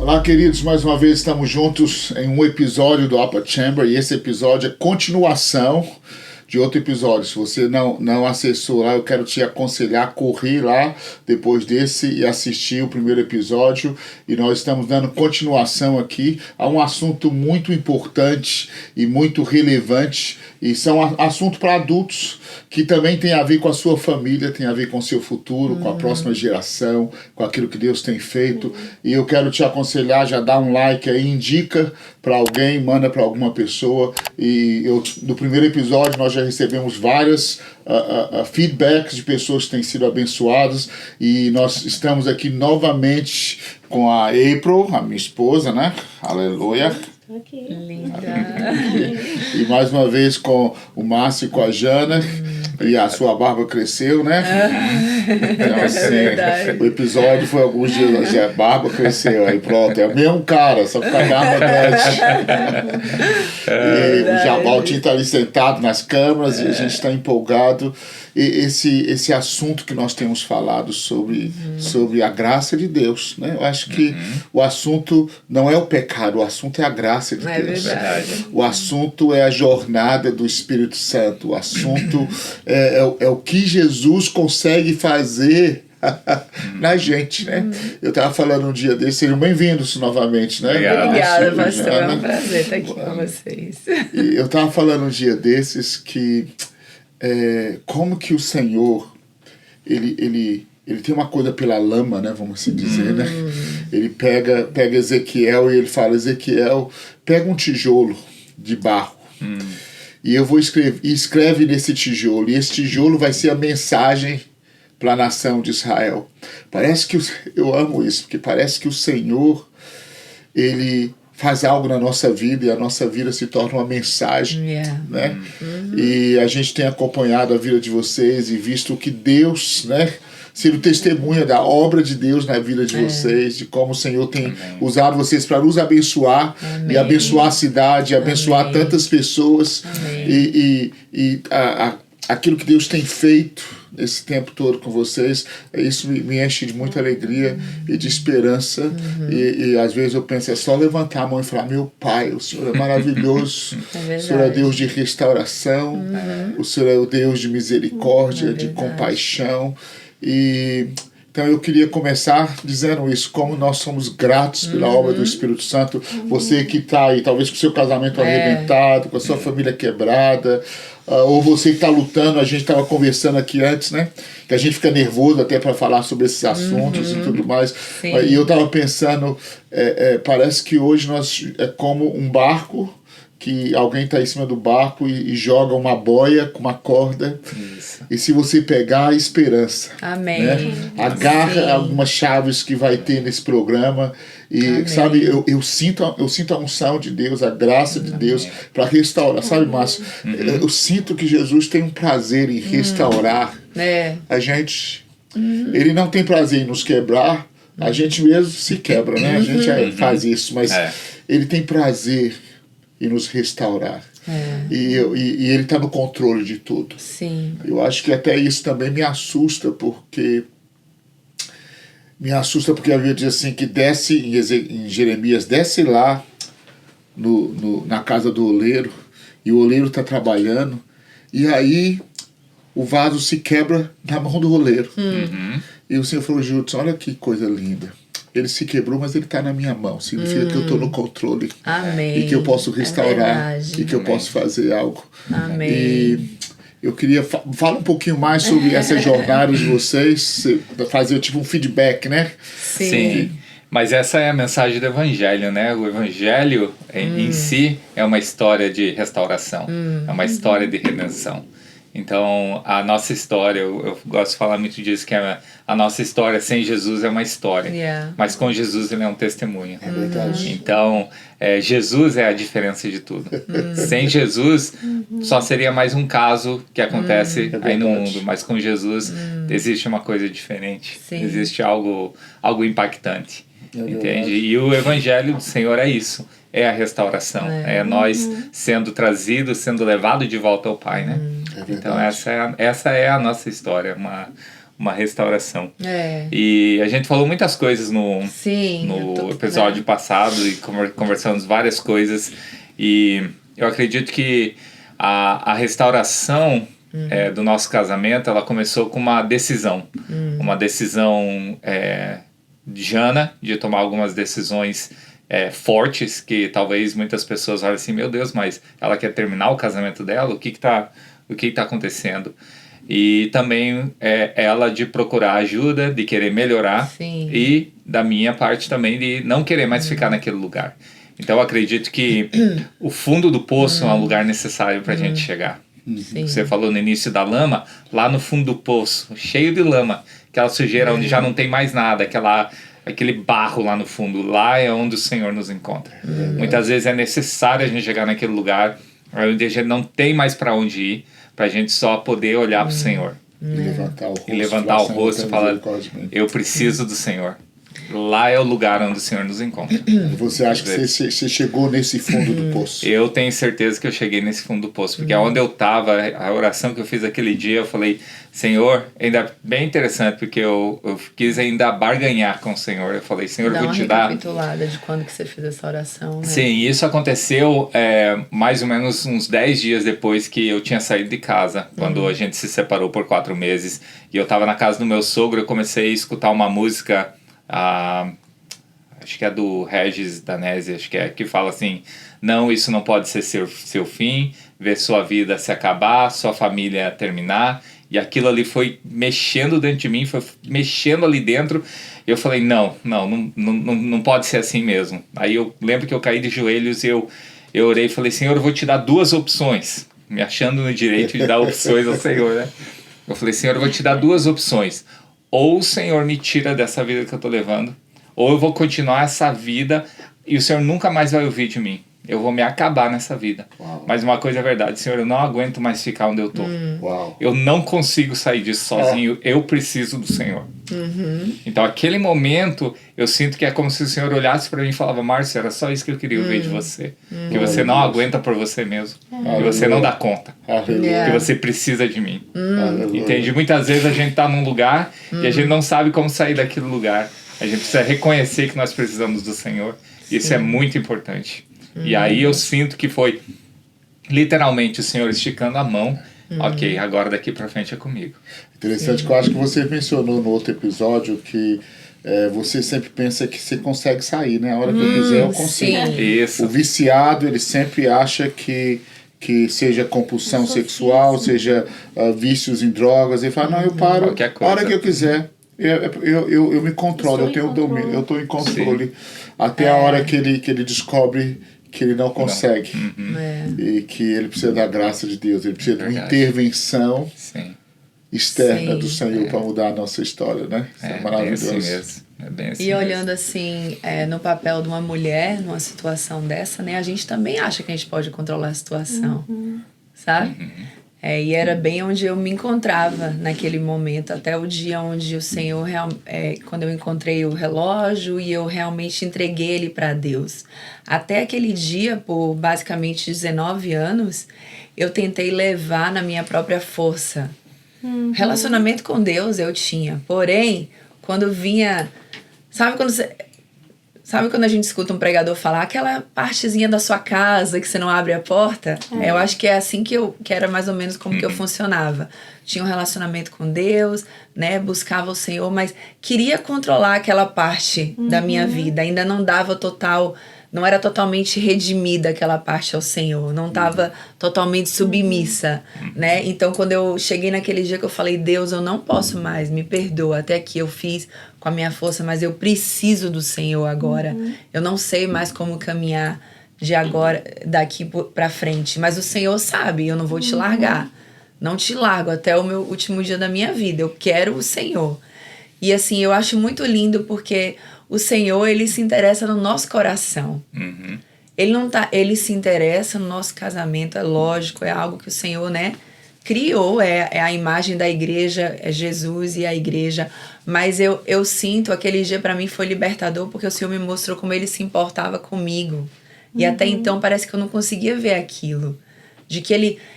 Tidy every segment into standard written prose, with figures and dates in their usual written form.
Olá, queridos, mais uma vez estamos juntos em um episódio do Upper Chamber e esse episódio é continuação de outro episódio. Se você não acessou lá, eu quero te aconselhar a correr lá depois desse e assistir o primeiro episódio. E nós estamos dando continuação aqui a um assunto muito importante e muito relevante. E são assuntos para adultos que também tem a ver com a sua família, tem a ver com o seu futuro, com a próxima geração, com aquilo que Deus tem feito. E eu quero te aconselhar, já dá um like aí, indica para alguém, manda para alguma pessoa. E no primeiro episódio nós já recebemos várias feedbacks de pessoas que têm sido abençoadas. E nós estamos aqui novamente com a April, a minha esposa, né? Aleluia. Okay. Linda. E mais uma vez com o Márcio e com a Jana. E a sua barba cresceu, né? Então, assim, o episódio foi alguns dias assim, a barba cresceu, aí pronto, é o mesmo cara, só que com a barba grande. E o Jabaltinho está ali sentado nas câmeras e a gente está empolgado. E esse assunto que nós temos falado sobre a graça de Deus, né? Eu acho que o assunto não é o pecado, o assunto é a graça de Deus. É verdade. O assunto é a jornada do Espírito Santo, o assunto é o que Jesus consegue fazer na gente, né? Eu estava falando um dia desse, sejam bem-vindos novamente, né? Obrigada, pastor, é um prazer estar aqui com vocês. E eu estava falando um dia desses que como que o Senhor ele tem uma coisa pela lama, né? Vamos assim dizer, né? Ele pega Ezequiel e ele fala: Ezequiel, pega um tijolo de barro e eu vou escreve nesse tijolo, e esse tijolo vai ser a mensagem para a nação de Israel. Parece que eu amo isso, porque parece que o Senhor ele faz algo na nossa vida e a nossa vida se torna uma mensagem, né? E a gente tem acompanhado a vida de vocês e visto o que Deus, né, sendo testemunha da obra de Deus na vida de vocês, de como o Senhor tem usado vocês para nos abençoar e abençoar a cidade, e abençoar tantas pessoas e aquilo que Deus tem feito esse tempo todo com vocês, isso me enche de muita alegria e de esperança. E às vezes eu penso, é só levantar a mão e falar: meu Pai, o Senhor é maravilhoso, o Senhor é Deus de restauração, o Senhor é o Deus de misericórdia, de compaixão. E então eu queria começar dizendo isso, como nós somos gratos pela obra do Espírito Santo. Você que está aí, talvez com o seu casamento arrebentado, com a sua família quebrada, ou você que está lutando, a gente estava conversando aqui antes, né? Que a gente fica nervoso até para falar sobre esses assuntos e tudo mais. E eu estava pensando, parece que hoje nós é como um barco, que alguém está em cima do barco e joga uma boia com uma corda. Isso. E se você pegar, a esperança. Amém. Né? Agarra algumas chaves que vai ter nesse programa. E, sabe, eu sinto a unção de Deus, a graça de Deus para restaurar. Sabe, Márcio? Eu sinto que Jesus tem um prazer em restaurar a gente. Ele não tem prazer em nos quebrar. A gente mesmo se quebra, né? A gente faz isso, mas ele tem prazer e nos restaurar. E ele está no controle de tudo. Sim. Eu acho que até isso também me assusta, porque a Bíblia diz assim, que desce em Jeremias, desce lá na casa do oleiro, e o oleiro está trabalhando, e aí o vaso se quebra na mão do oleiro. E o Senhor falou: Judson, olha que coisa linda. Ele se quebrou, mas ele está na minha mão. Significa que eu estou no controle. Amém. E que eu posso restaurar. E que eu posso fazer algo. Amém. E eu queria falar um pouquinho mais sobre essa jornada de vocês. Fazer tipo um feedback, né? Sim. Mas essa é a mensagem do Evangelho, né? O Evangelho em si é uma história de restauração. É uma história de redenção. Então, a nossa história, eu gosto de falar muito disso, que a nossa história sem Jesus é uma história, mas com Jesus ele é um testemunho. É verdade. Então, Jesus é a diferença de tudo. Sem Jesus, só seria mais um caso que acontece aí no mundo, mas com Jesus existe uma coisa diferente, existe algo impactante, entende? E o Evangelho do Senhor é isso. É a restauração, é nós sendo trazidos, sendo levados de volta ao Pai, né? Então essa é a nossa história, uma restauração. É. E a gente falou muitas coisas no episódio passado e conversamos várias coisas. E eu acredito que a restauração do nosso casamento, ela começou com uma decisão. Uma decisão de Jana, de tomar algumas decisões fortes, que talvez muitas pessoas olhem assim, meu Deus, mas ela quer terminar o casamento dela? O que tá acontecendo? E também ela de procurar ajuda, de querer melhorar. Sim. E da minha parte também de não querer mais ficar naquele lugar. Então eu acredito que o fundo do poço é um lugar necessário para a gente chegar. Sim. Você falou no início da lama, lá no fundo do poço, cheio de lama, aquela sujeira onde já não tem mais nada, aquele barro lá no fundo, lá é onde o Senhor nos encontra. Muitas vezes é necessário a gente chegar naquele lugar onde a gente não tem mais para onde ir, para a gente só poder olhar para o Senhor. E levantar o rosto e falar, eu preciso do Senhor. Lá é o lugar onde o Senhor nos encontra. E você acha que você chegou nesse fundo do poço? Eu tenho certeza que eu cheguei nesse fundo do poço, porque onde eu estava, a oração que eu fiz aquele dia, eu falei, Senhor, ainda bem interessante, porque eu quis ainda barganhar com o Senhor. Eu falei, Senhor, eu vou te dar... Dá uma recapitulada de quando que você fez essa oração, né? Sim, isso aconteceu mais ou menos uns 10 dias depois que eu tinha saído de casa, quando a gente se separou por 4 meses. E eu estava na casa do meu sogro, eu comecei a escutar uma música... acho que é do Regis Danese, acho que fala assim, não, isso não pode ser seu fim, ver sua vida se acabar, sua família terminar, e aquilo ali foi mexendo dentro de mim, foi mexendo ali dentro, e eu falei, não pode ser assim mesmo. Aí eu lembro que eu caí de joelhos e eu orei e falei, Senhor, eu vou te dar 2 opções, me achando no direito de dar opções ao Senhor, né? Eu falei, Senhor, eu vou te dar 2 opções. Ou o Senhor me tira dessa vida que eu tô levando, ou eu vou continuar essa vida e o Senhor nunca mais vai ouvir de mim. Eu vou me acabar nessa vida. Uau. Mas uma coisa é verdade, Senhor, eu não aguento mais ficar onde eu tô. Uau. Eu não consigo sair disso sozinho, eu preciso do Senhor. Então, aquele momento, eu sinto que é como se o Senhor olhasse para mim e falava, Márcio, era só isso que eu queria ouvir de você. Que você não aguenta por você mesmo. Que você não dá conta. Que você precisa de mim. Entende? Muitas vezes a gente tá num lugar e a gente não sabe como sair daquele lugar. A gente precisa reconhecer que nós precisamos do Senhor. Isso é muito importante. E aí eu sinto que foi literalmente o Senhor esticando a mão. Ok, agora daqui pra frente é comigo. Interessante que eu acho que você mencionou no outro episódio que você sempre pensa que você consegue sair, né? A hora que eu quiser eu consigo. Isso. O viciado, ele sempre acha que seja compulsão sexual, seja vícios em drogas, ele fala, não, eu paro a hora que eu quiser. Eu me controlo, eu tenho domínio, eu estou em controle. Até a hora que ele descobre que ele não consegue. E que ele precisa da graça de Deus, ele precisa de uma intervenção externa do Senhor para mudar a nossa história, né? Isso é maravilhoso. Bem assim mesmo. É bem assim e olhando assim, no papel de uma mulher, numa situação dessa, né? A gente também acha que a gente pode controlar a situação, sabe? E era bem onde eu me encontrava naquele momento, até o dia onde o Senhor, quando eu encontrei o relógio e eu realmente entreguei ele para Deus. Até aquele dia, por basicamente 19 anos, eu tentei levar na minha própria força. Relacionamento com Deus eu tinha, porém, quando vinha... Sabe quando a gente escuta um pregador falar aquela partezinha da sua casa que você não abre a porta? Eu acho que é assim que era mais ou menos como que eu funcionava. Tinha um relacionamento com Deus, né? Buscava o Senhor, mas queria controlar aquela parte da minha vida. Ainda não dava não era totalmente redimida aquela parte ao Senhor. Não estava totalmente submissa, né? Então, quando eu cheguei naquele dia que eu falei, Deus, eu não posso mais, me perdoa. Até aqui eu fiz com a minha força, mas eu preciso do Senhor agora. Eu não sei mais como caminhar daqui pra frente. Mas o Senhor sabe, eu não vou te largar. Não te largo até o meu último dia da minha vida. Eu quero o Senhor. E assim, eu acho muito lindo porque o Senhor, ele se interessa no nosso coração. Ele se interessa no nosso casamento, é lógico, é algo que o Senhor, né, criou, é a imagem da igreja, é Jesus e a igreja. Mas eu sinto, aquele dia para mim foi libertador porque o Senhor me mostrou como ele se importava comigo. E até então parece que eu não conseguia ver aquilo. De que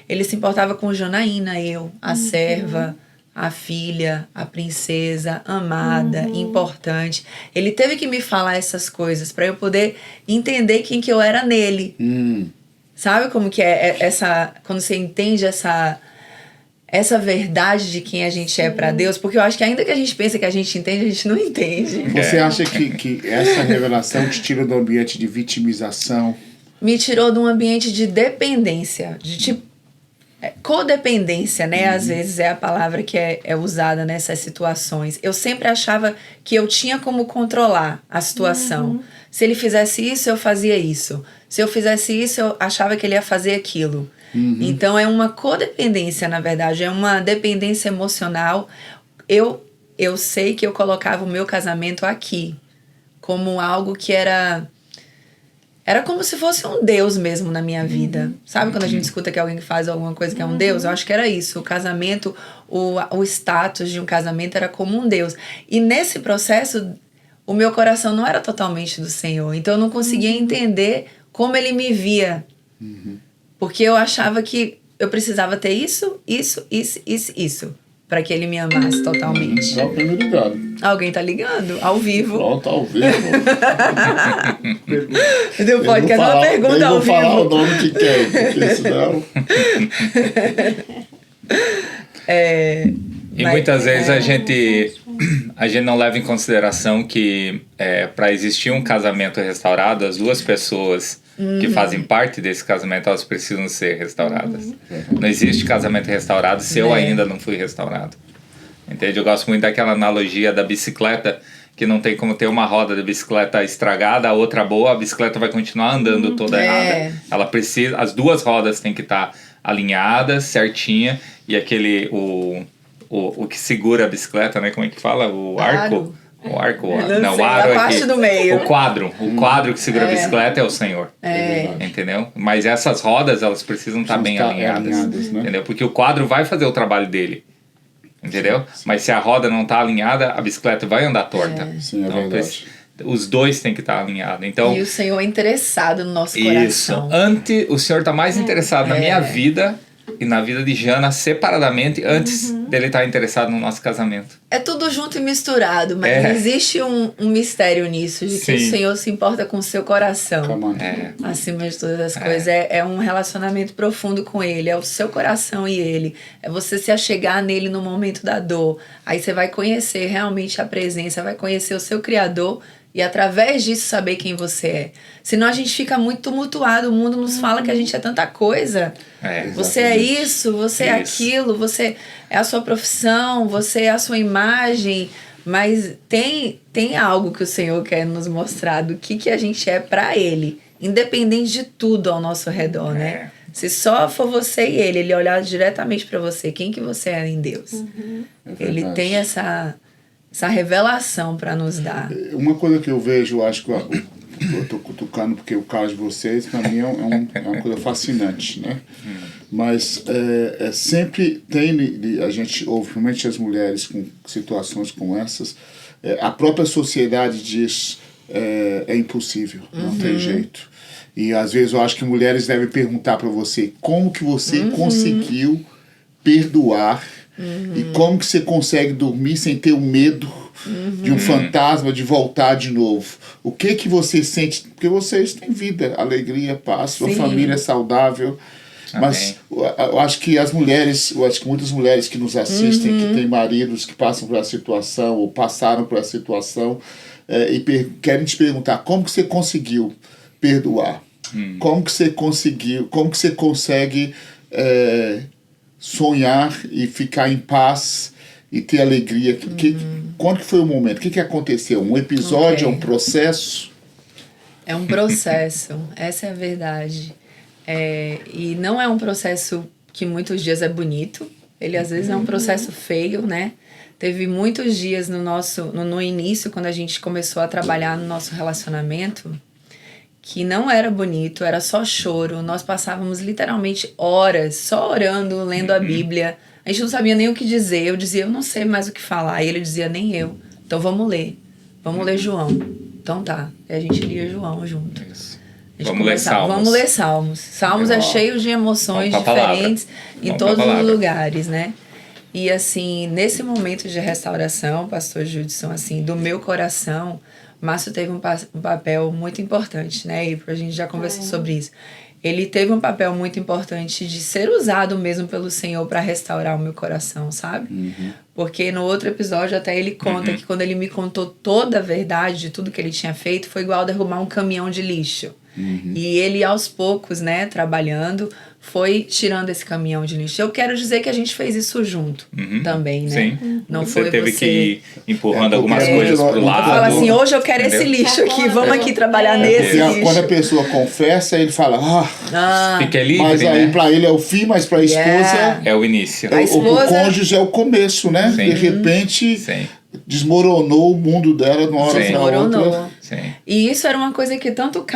ele se importava com Janaína, a serva, a filha, a princesa, amada, importante. Ele teve que me falar essas coisas para eu poder entender quem que eu era nele. Sabe como que é essa... Quando você entende essa verdade de quem a gente é para Deus, porque eu acho que ainda que a gente pense que a gente entende, a gente não entende. Você acha que essa revelação te tira do ambiente de vitimização? Me tirou de um ambiente de dependência, de tipo, codependência, né? Às vezes é a palavra que é usada nessas situações. Eu sempre achava que eu tinha como controlar a situação. Se ele fizesse isso, eu fazia isso. Se eu fizesse isso, eu achava que ele ia fazer aquilo. Então é uma codependência, na verdade, é uma dependência emocional. Eu sei que eu colocava o meu casamento aqui como algo que era como se fosse um Deus mesmo na minha vida. Sabe quando a gente escuta que alguém faz alguma coisa que é um Deus? Eu acho que era isso. O casamento, o status de um casamento era como um Deus. E nesse processo, o meu coração não era totalmente do Senhor. Então eu não conseguia entender como ele me via. Porque eu achava que eu precisava ter isso, para que ele me amasse totalmente. Alguém me ligado. Alguém tá ligando? Ao vivo. Pronto, ao vivo. Não pode, quer uma pergunta ao vivo. Eu vou falar o nome de quem, porque senão... E muitas vezes a gente não leva em consideração que para existir um casamento restaurado, as duas pessoas que fazem parte desse casamento, elas precisam ser restauradas. Não existe casamento restaurado se eu ainda não fui restaurado. Entende? Eu gosto muito daquela analogia da bicicleta, que não tem como ter uma roda da bicicleta estragada, a outra boa, a bicicleta vai continuar andando toda errada. Ela precisa, as duas rodas têm que estar alinhadas, certinha, e aquele, o que segura a bicicleta, né? Como é que fala? O arco? O arco, não, o aro a parte do meio. O quadro que segura a bicicleta é o Senhor. Entendeu? Mas essas rodas, elas precisam estar bem alinhadas, né? Entendeu? Porque o quadro vai fazer o trabalho dele. Entendeu? Mas se a roda não está alinhada, a bicicleta vai andar torta. Sim, é verdade. Os dois têm que estar alinhados. Então, e o Senhor é interessado no nosso coração. O Senhor está mais interessado na minha vida e na vida de Jana separadamente antes dele estar interessado no nosso casamento. É tudo junto e misturado, mas existe um mistério nisso, de que o Senhor se importa com o seu coração. Acima de todas as coisas. É um relacionamento profundo com Ele, é o seu coração e Ele. É você se achegar nele no momento da dor. Aí você vai conhecer realmente a presença, vai conhecer o seu Criador e através disso saber quem você é. Senão a gente fica muito tumultuado, o mundo nos fala que a gente é tanta coisa. Você é isso, você é aquilo, você é a sua profissão, você é a sua imagem, mas tem algo que o Senhor quer nos mostrar do que a gente é para Ele, independente de tudo ao nosso redor, né? Se só for você e Ele olhar diretamente para você, quem que você é em Deus? Ele tem essa revelação para nos dar. Uma coisa que eu vejo, acho que eu tô cutucando porque o caso de vocês, para mim, é uma coisa fascinante, né? Mas sempre tem, a gente ouve, principalmente as mulheres com situações como essas, a própria sociedade diz é impossível, não tem jeito. E às vezes eu acho que mulheres devem perguntar para você como que você conseguiu perdoar e como que você consegue dormir sem ter o medo de um fantasma de voltar de novo. O que você sente? Porque vocês têm vida, alegria, paz, sua família é saudável. Amém. Mas eu acho que as mulheres, muitas mulheres que nos assistem, que têm maridos que passam por essa situação ou passaram por essa situação e querem te perguntar como que você conseguiu perdoar? Como que você consegue sonhar e ficar em paz e ter alegria? Quando que foi o momento? O que aconteceu? Um episódio? É um processo? É um processo, essa é a verdade. E não é um processo que muitos dias é bonito, ele às vezes é um processo feio, né? Teve muitos dias no início, quando a gente começou a trabalhar no nosso relacionamento, que não era bonito, era só choro. Nós passávamos literalmente horas só orando, lendo a Bíblia. A gente não sabia nem o que dizer. Eu dizia, eu não sei mais o que falar. E ele dizia, nem eu. Então vamos ler João. Então tá. E a gente lia João junto. Vamos ler Salmos. Vamos ler Salmos. Salmos é cheio de emoções diferentes em todos os lugares, né? E assim, nesse momento de restauração, pastor Judson, assim, do meu coração, Márcio teve um papel muito importante, né? E a gente já conversou sobre isso. Ele teve um papel muito importante de ser usado mesmo pelo Senhor para restaurar o meu coração, sabe? Porque no outro episódio até ele conta que quando ele me contou toda a verdade de tudo que ele tinha feito, foi igual derrubar um caminhão de lixo. E ele, aos poucos, né, trabalhando, foi tirando esse caminhão de lixo. Eu quero dizer que a gente fez isso junto também, né? Sim. Não você foi teve você... que ir empurrando algumas coisas pro lado. Fala assim, hoje eu quero esse lixo aqui, vamos aqui trabalhar nesse lixo. Quando a pessoa confessa, ele fala, fica livre, mas aí né? pra ele é o fim, mas pra esposa... É o início. A esposa... O cônjuge é o começo, né? Sim. De repente... Sim. Desmoronou o mundo dela de uma hora para outra. Sim. E isso era uma coisa que tanto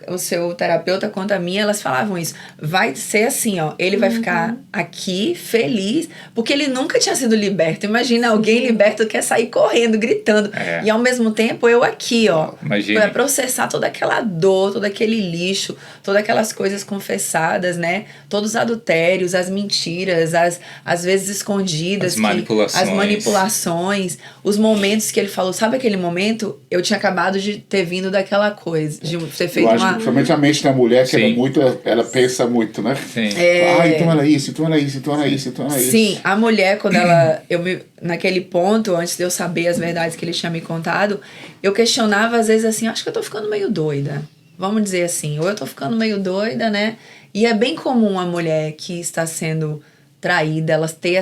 o seu terapeuta quanto a minha, elas falavam isso. Vai ser assim, ó. Ele vai ficar aqui, feliz, porque ele nunca tinha sido liberto. Imagina, alguém liberto quer sair correndo, gritando. E ao mesmo tempo, eu aqui, ó. Imagina. Pra processar toda aquela dor, todo aquele lixo, todas aquelas coisas confessadas, né? Todos os adultérios, as mentiras, às vezes escondidas. As manipulações. Os momentos que ele falou, sabe aquele momento? Eu tinha acabado de ter vindo daquela coisa, de ter feito eu acho que principalmente a mente da mulher, que ela pensa muito, né? Sim. Então era isso, então era isso, então era isso, então era isso. Sim, a mulher, quando ela... naquele ponto, antes de eu saber as verdades que ele tinha me contado, eu questionava às vezes assim, acho que eu tô ficando meio doida. Vamos dizer assim, ou eu tô ficando meio doida, né? E é bem comum a mulher que está sendo... traída, ela ter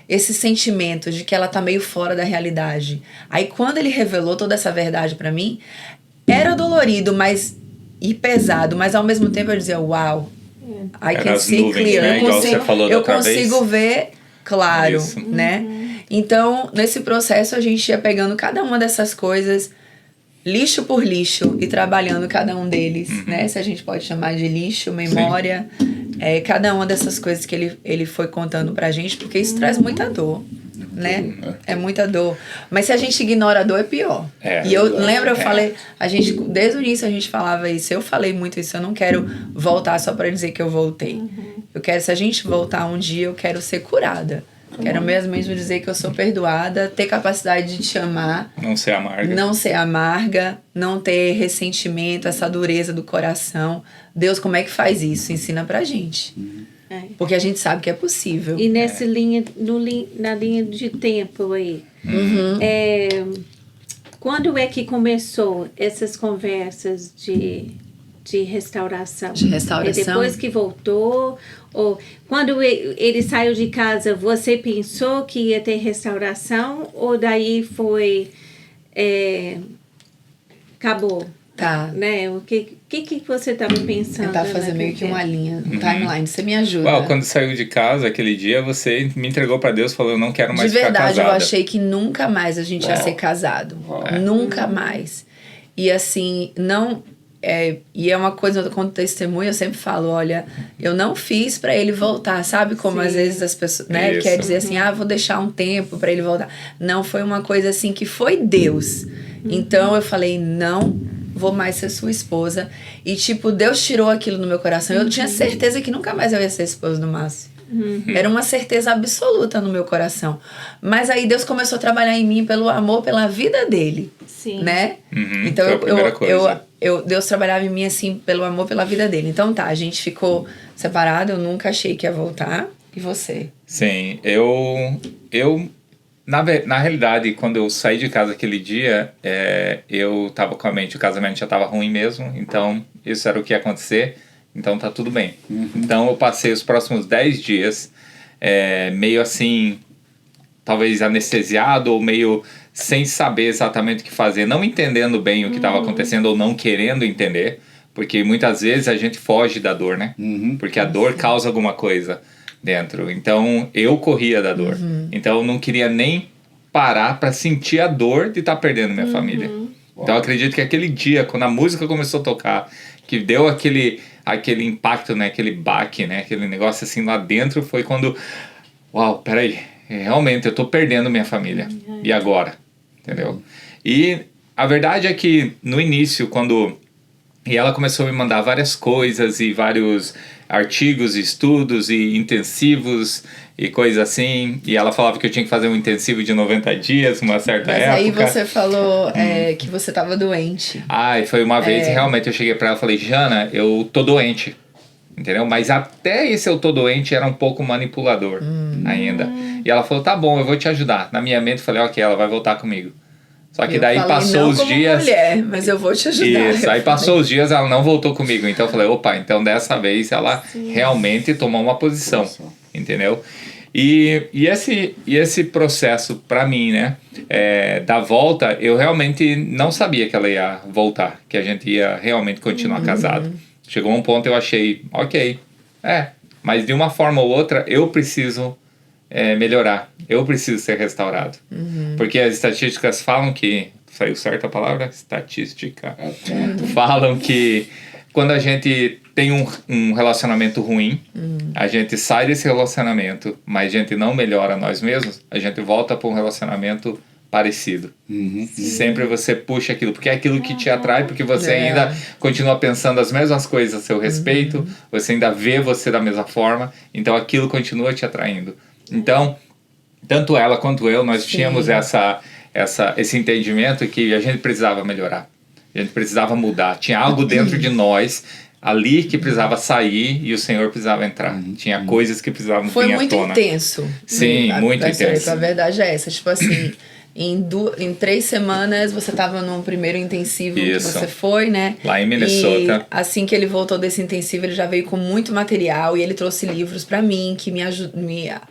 esse sentimento de que ela tá meio fora da realidade. Aí quando ele revelou toda essa verdade pra mim, era dolorido, e pesado, mas ao mesmo tempo eu dizia, uau, I can see clear, né? eu consigo ver claro, né? Então, nesse processo a gente ia pegando cada uma dessas coisas, lixo por lixo, e trabalhando cada um deles, né? Se a gente pode chamar de lixo, memória, cada uma dessas coisas que ele foi contando pra gente, porque isso traz muita dor, né? É muita dor. Mas se a gente ignora a dor, é pior. E eu lembro, eu falei, desde o início a gente falava isso, eu falei muito isso, eu não quero voltar só pra dizer que eu voltei. Eu quero, se a gente voltar um dia, eu quero ser curada. Quero mesmo dizer que eu sou perdoada, ter capacidade de te amar. Não ser amarga. Não ser amarga, não ter ressentimento, essa dureza do coração. Deus, como é que faz isso? Ensina pra gente. Porque a gente sabe que é possível. E nessa na linha de tempo aí, quando é que começou essas conversas de restauração? De restauração? É depois que voltou? Ou quando ele saiu de casa, você pensou que ia ter restauração? Ou daí foi... acabou? Tá. Né? O que você estava pensando? Tentar fazer meio que uma linha, um timeline. Você me ajuda. Quando saiu de casa aquele dia, você me entregou pra Deus, falou, eu não quero mais ficar casada. De verdade, eu achei que nunca mais a gente ia ser casado. Nunca mais. E assim, não... e é uma coisa, quando testemunho, eu sempre falo, olha, eu não fiz pra ele voltar, sabe? Como às vezes as pessoas, né, quer dizer assim, vou deixar um tempo pra ele voltar. Não, foi uma coisa assim que foi Deus. Então eu falei, não vou mais ser sua esposa. E tipo, Deus tirou aquilo no meu coração. Eu tinha certeza que nunca mais eu ia ser esposa do Márcio. Era uma certeza absoluta no meu coração. Mas aí Deus começou a trabalhar em mim pelo amor, pela vida dele. Sim. Né? Então Deus trabalhava em mim assim, pelo amor, pela vida dele. Então tá, a gente ficou separado, eu nunca achei que ia voltar. E você? Sim, na realidade, quando eu saí de casa aquele dia, eu tava com a mente, o casamento já tava ruim mesmo, então isso era o que ia acontecer, então tá tudo bem. Então eu passei os próximos 10 dias meio assim, talvez anestesiado ou meio sem saber exatamente o que fazer, não entendendo bem o que estava acontecendo ou não querendo entender, porque muitas vezes a gente foge da dor, né? Porque a dor causa alguma coisa dentro. Então eu corria da dor. Então eu não queria nem parar para sentir a dor de estar perdendo minha família. Então eu acredito que aquele dia, quando a música começou a tocar, que deu aquele impacto, né? Aquele baque, né? Aquele negócio assim lá dentro, foi quando, uau, peraí, realmente eu tô perdendo minha família. E agora? Entendeu? E a verdade é que no início, e ela começou a me mandar várias coisas e vários artigos, estudos e intensivos e coisa assim. E ela falava que eu tinha que fazer um intensivo de 90 dias, uma certa época. Mas aí você falou que você estava doente. E foi uma vez, realmente, eu cheguei pra ela e falei, Jana, eu tô doente. Entendeu? Mas até esse eu tô doente era um pouco manipulador ainda. E ela falou, tá bom, eu vou te ajudar. Na minha mente eu falei, ok, ela vai voltar comigo. Só que daí passou os dias... mulher, mas eu vou te ajudar. Isso, aí passou os dias, ela não voltou comigo. Então eu falei, opa, então dessa vez ela realmente tomou uma posição. Entendeu? E esse processo pra mim, né, da volta, eu realmente não sabia que ela ia voltar. Que a gente ia realmente continuar casado. Chegou um ponto eu achei, ok, mas de uma forma ou outra eu preciso melhorar, eu preciso ser restaurado. Porque as estatísticas falam que, saiu certa a palavra? Estatística. Falam que quando a gente tem um relacionamento ruim, a gente sai desse relacionamento, mas a gente não melhora nós mesmos, a gente volta para um relacionamento parecido. Sempre você puxa aquilo, porque é aquilo que te atrai, porque você ainda continua pensando as mesmas coisas a seu respeito, você ainda vê você da mesma forma, então aquilo continua te atraindo. Então, tanto ela quanto eu, nós tínhamos esse entendimento que a gente precisava melhorar, a gente precisava mudar, tinha algo dentro de nós ali que precisava sair e o Senhor precisava entrar. Tinha coisas que precisavam vir à tona. Foi muito intenso. Sim, muito intenso. A verdade é essa, tipo assim... Em 3 semanas você estava num primeiro intensivo que você foi, né? Lá em Minnesota. E assim que ele voltou desse intensivo, ele já veio com muito material e ele trouxe livros para mim que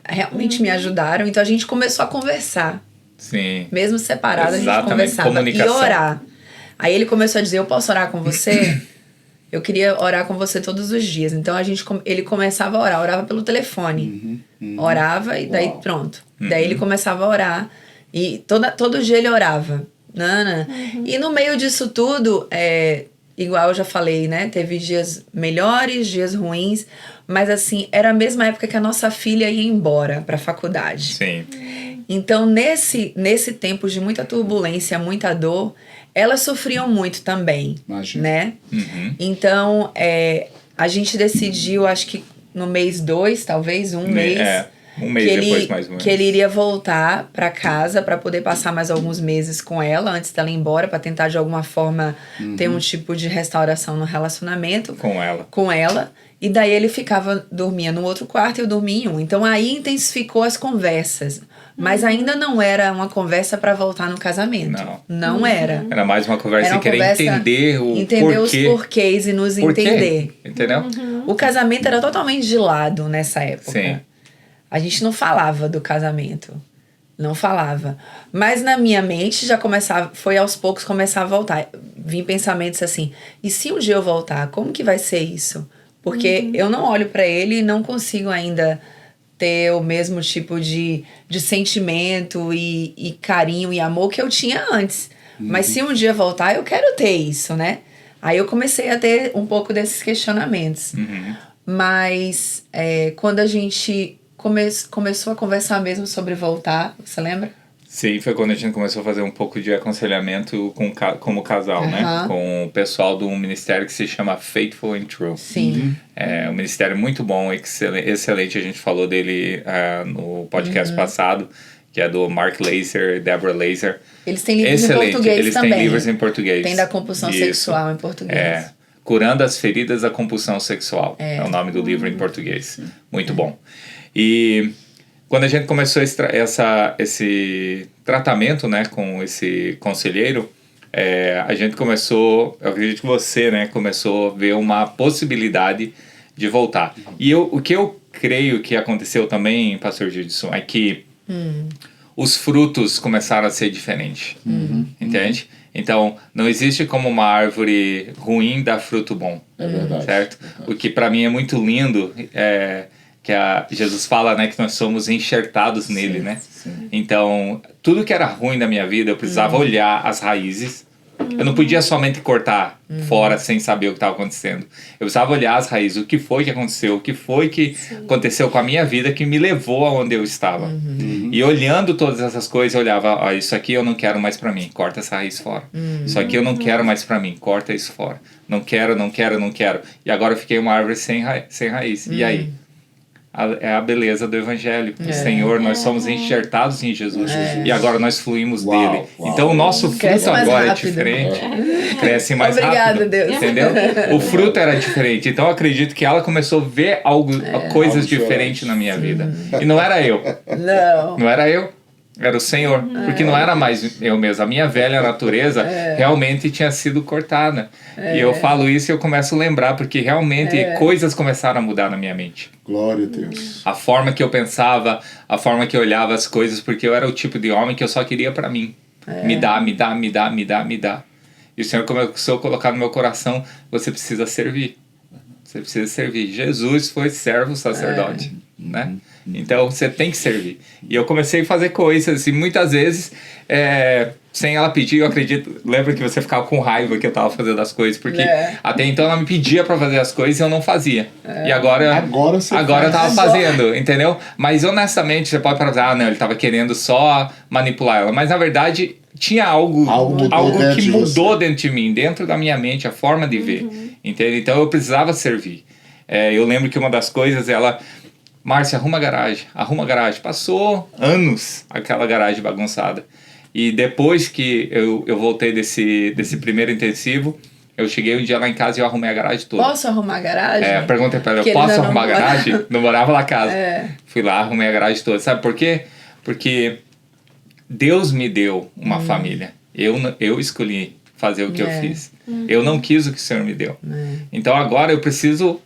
realmente me ajudaram. Então a gente começou a conversar. Sim. Mesmo separado, a gente conversava comunicação. e orar. Aí ele começou a dizer, eu posso orar com você? Eu queria orar com você todos os dias. Então ele começava a orar, orava pelo telefone. Orava e daí pronto. Daí ele começava a orar. E todo dia ele orava. E no meio disso tudo, igual eu já falei, né? Teve dias melhores, dias ruins. Mas assim, era a mesma época que a nossa filha ia embora pra faculdade. Sim. Então, nesse tempo de muita turbulência, muita dor, elas sofriam muito também. Imagina. Né? Então, a gente decidiu, acho que no mês 2, talvez, um mês... Um mês depois, mais ou menos. Que ele iria voltar para casa para poder passar mais alguns meses com ela antes dela ir embora, para tentar de alguma forma ter um tipo de restauração no relacionamento com ela. E daí ele dormia no outro quarto e eu dormia em um. Então aí intensificou as conversas. Mas ainda não era uma conversa para voltar no casamento. Não era. Era mais uma conversa de querer entender os porquês e nos entender. Entendeu? O casamento era totalmente de lado nessa época. Sim. A gente não falava do casamento. Não falava. Mas na minha mente já foi aos poucos começar a voltar. Vim pensamentos assim, e se um dia eu voltar, como que vai ser isso? Porque eu não olho pra ele e não consigo ainda ter o mesmo tipo de sentimento e carinho e amor que eu tinha antes. Mas se um dia voltar, eu quero ter isso, né? Aí eu comecei a ter um pouco desses questionamentos. Mas quando a gente começou a conversar mesmo sobre voltar, você lembra? Sim, foi quando a gente começou a fazer um pouco de aconselhamento como casal, né? Com o pessoal de um ministério que se chama Faithful and True. Sim. É um ministério muito bom, excelente. A gente falou dele no podcast passado, que é do Mark Laser e Deborah Laser. Eles têm livros em português Eles também. Têm livros em português. Tem da compulsão sexual em português. Curando as feridas da compulsão sexual. É o nome do livro em português. Muito bom. E quando a gente começou esse tratamento, né, com esse conselheiro, a gente começou, eu acredito que você, né, começou a ver uma possibilidade de voltar. E o que eu creio que aconteceu também, pastor Gilson, é que os frutos começaram a ser diferentes. Entende? Então, não existe como uma árvore ruim dar fruto bom. É verdade. Certo? O que para mim é muito lindo que Jesus fala, né, que nós somos enxertados nele, né? Sim. Então, tudo que era ruim na minha vida, eu precisava olhar as raízes. Eu não podia somente cortar fora sem saber o que estava acontecendo. Eu precisava olhar as raízes, o que foi que aconteceu, o que foi que aconteceu com a minha vida que me levou aonde eu estava. E olhando todas essas coisas, eu olhava, isso aqui eu não quero mais pra mim, corta essa raiz fora. Isso aqui eu não quero mais pra mim, corta isso fora. Não quero. E agora eu fiquei uma árvore sem raiz. E aí? É a beleza do Evangelho. O Senhor, nós somos enxertados em Jesus. E agora nós fluímos dele. Então o nosso fruto agora é diferente. Cresce mais rápido. Deus. Entendeu? O fruto era diferente. Então eu acredito que ela começou a ver coisas diferentes na minha vida. E não era eu. Não era eu. Era o Senhor, porque não era mais eu mesmo. A minha velha natureza realmente tinha sido cortada. E eu falo isso e eu começo a lembrar, porque realmente coisas começaram a mudar na minha mente. Glória a Deus. A forma que eu pensava, a forma que eu olhava as coisas, porque eu era o tipo de homem que eu só queria pra mim. Me dá. E o Senhor começou a colocar no meu coração, você precisa servir. Você precisa servir. Jesus foi servo sacerdote, né? Então você tem que servir. E eu comecei a fazer coisas e muitas vezes sem ela pedir, eu acredito. Lembra que você ficava com raiva que eu tava fazendo as coisas, porque até então ela me pedia para fazer as coisas e eu não fazia. E agora eu tava fazendo, entendeu? Mas honestamente você pode pensar, não, ele tava querendo só manipular ela, mas na verdade tinha algo que mudou dentro de mim, dentro da minha mente, a forma de ver, entende? Então eu precisava servir. Eu lembro que uma das coisas, Márcia, arruma a garagem. Passou anos aquela garagem bagunçada. E depois que eu voltei desse primeiro intensivo, eu cheguei um dia lá em casa e eu arrumei a garagem toda. Posso arrumar a garagem? Perguntei pra ela, posso arrumar a garagem? Não morava lá em casa. Fui lá, arrumei a garagem toda. Sabe por quê? Porque Deus me deu uma família. Eu escolhi fazer o que eu fiz. Eu não quis o que o Senhor me deu. Então agora eu preciso...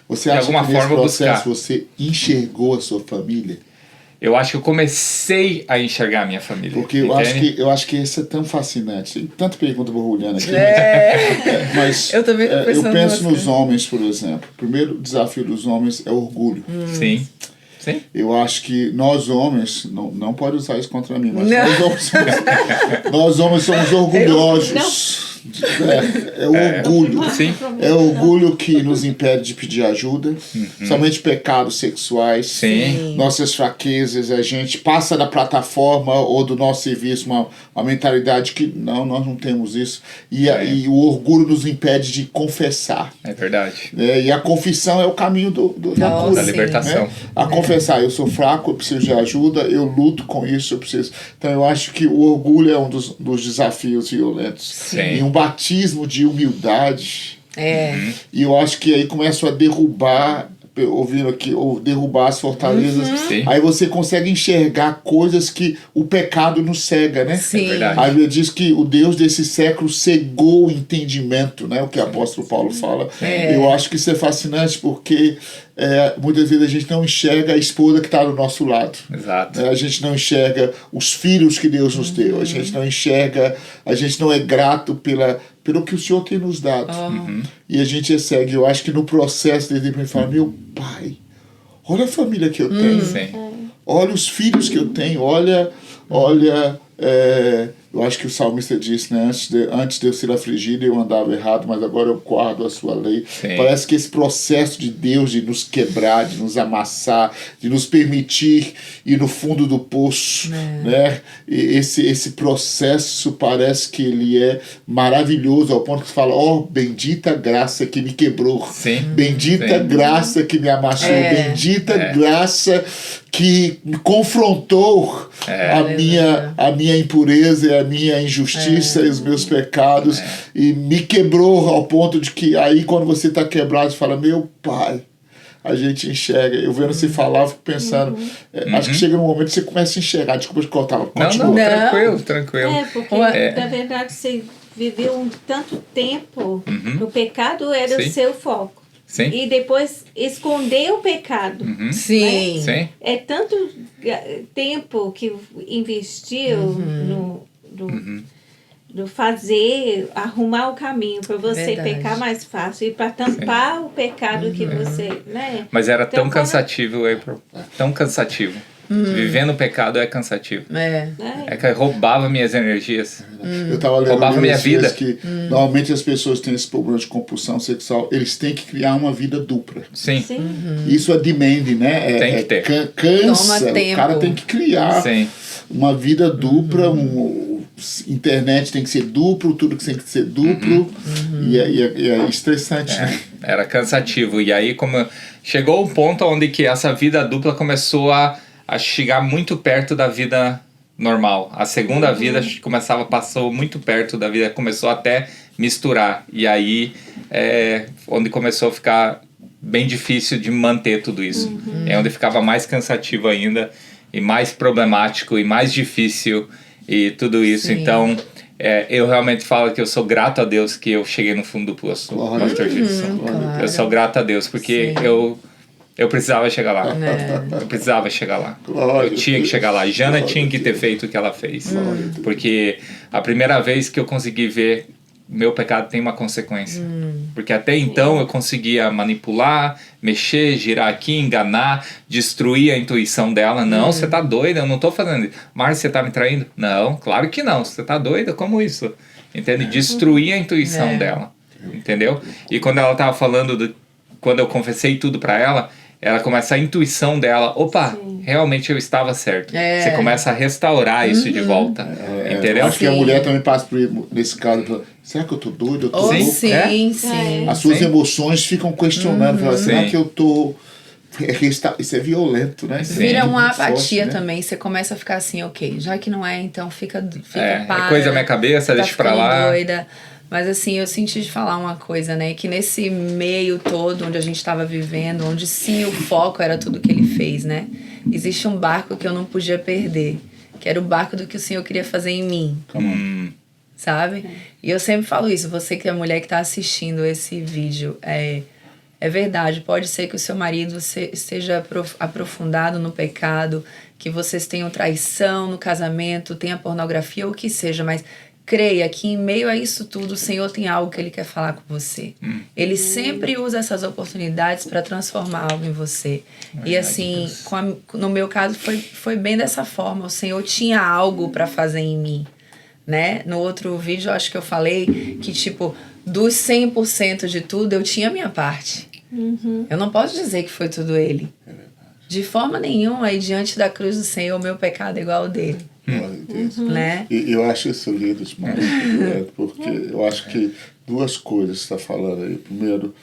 Você acha que nesse processo você enxergou a sua família? Eu acho que eu comecei a enxergar a minha família. Porque eu acho que isso é tão fascinante. Tem tanta pergunta borbulhando aqui. Mas eu também tô pensando penso nos homens, por exemplo. O primeiro desafio dos homens é orgulho. Sim. Eu acho que nós homens, não pode usar isso contra mim, mas nós homens somos orgulhosos. Orgulho. É orgulho que nos impede de pedir ajuda. Somente pecados sexuais. Nossas fraquezas. A gente passa da plataforma ou do nosso serviço uma mentalidade que nós não temos isso. E o orgulho nos impede de confessar. É verdade. E a confissão é o caminho da cura, da libertação. A confessar, eu sou fraco, eu preciso de ajuda, eu luto com isso, eu preciso. Então eu acho que o orgulho é um dos desafios violentos. E um batismo de humildade. E eu acho que aí começam a derrubar, ouvindo aqui, ou derrubar as fortalezas. Aí você consegue enxergar coisas que o pecado nos cega, né? Sim. É verdade. A Bíblia diz que o Deus desse século cegou o entendimento, né? O que o apóstolo Paulo fala. Eu acho que isso é fascinante porque muitas vezes a gente não enxerga a esposa que está do nosso lado. Exato. A gente não enxerga os filhos que Deus nos deu. A gente não enxerga, a gente não é grato pelo que o Senhor tem nos dado. E a gente segue. Eu acho que no processo de falar, meu Pai, olha a família que eu tenho. Olha os filhos que eu tenho. Olha eu acho que o salmista disse, né? Antes de eu ser afligido, eu andava errado, mas agora eu guardo a sua lei. Parece que esse processo de Deus de nos quebrar, de nos amassar, de nos permitir ir no fundo do poço, né? E esse processo parece que ele é maravilhoso, ao ponto que você fala, bendita graça que me quebrou. Bendita graça que me amassou. Bendita graça que me confrontou a minha impureza e a minha injustiça e os meus pecados e me quebrou ao ponto de que aí quando você está quebrado você fala, meu Pai, a gente enxerga. Eu vendo você falar, eu fico pensando, acho que chega num momento que você começa a enxergar. Desculpa te cortar. Não, tranquilo. Porque na verdade você viveu tanto tempo no pecado, era o seu foco. E depois esconder o pecado. Sim. É tanto tempo que investiu no fazer, arrumar o caminho para você pecar mais fácil e para tampar o pecado que você, né? Mas era tão cansativo, April. Tão cansativo. Viver no pecado é cansativo. É que roubava minhas energias. Eu estava lendo roubava minha vida. Que normalmente as pessoas têm esse problema de compulsão sexual, eles têm que criar uma vida dupla. Sim. Isso é demand, né? Tem que ter. Cansa, o cara tem que criar uma vida dupla, internet tem que ser duplo, tudo que tem que ser duplo, e é estressante, né? Era cansativo. E aí, como chegou um ponto onde que essa vida dupla começou a chegar muito perto da vida normal. A segunda vida passou muito perto da vida, começou até misturar. E aí onde começou a ficar bem difícil de manter tudo isso. É onde ficava mais cansativo ainda, e mais problemático, e mais difícil, e tudo isso. Sim. Então, eu realmente falo que eu sou grato a Deus que eu cheguei no fundo do poço, Pastor Gibson. Claro. Eu sou grato a Deus, porque eu precisava chegar lá. Eu precisava chegar lá. Glória. Eu tinha que chegar lá. Jana tinha que ter feito o que ela fez. Porque a primeira vez que eu consegui ver meu pecado tem uma consequência. Porque até então eu conseguia manipular, mexer, girar aqui, enganar, destruir a intuição dela. Não, você tá doida, eu não tô fazendo isso. Márcia, você tá me traindo? Não, claro que não. Você tá doida? Como isso? Entende? Destruir a intuição dela. Entendeu? E quando ela tava falando quando eu confessei tudo pra ela começa a intuição dela, opa, realmente eu estava certo. Você começa a restaurar isso de volta. Entendeu? Acho que a mulher também passa por nesse caso, será que eu tô doido? Eu tô louco? Sim. As suas emoções ficam questionando, será que eu tô... Isso é violento, né? Vira uma apatia forte, também. Você começa a ficar assim, ok, já que não é, então fica para. É coisa da minha cabeça, deixa pra lá. Doida. Mas assim, eu senti de falar uma coisa, né? Que nesse meio todo onde a gente estava vivendo, onde sim o foco era tudo que ele fez, né? Existe um barco que eu não podia perder, que era o barco do que o Senhor queria fazer em mim. Sabe? E eu sempre falo isso, você que é a mulher que está assistindo esse vídeo, é verdade, pode ser que o seu marido esteja aprofundado no pecado, que vocês tenham traição no casamento, tenha pornografia ou o que seja, mas creia que em meio a isso tudo o Senhor tem algo que Ele quer falar com você. Ele sempre usa essas oportunidades para transformar algo em você. E assim, no meu caso foi bem dessa forma, o Senhor tinha algo para fazer em mim, né? No outro vídeo eu acho que eu falei que tipo, dos 100% de tudo eu tinha a minha parte. Eu não posso dizer que foi tudo Ele. De forma nenhuma, aí diante da cruz do Senhor, o meu pecado é igual ao dele. Né? E eu acho isso lindo demais, porque eu acho que duas coisas você está falando aí. Primeiro,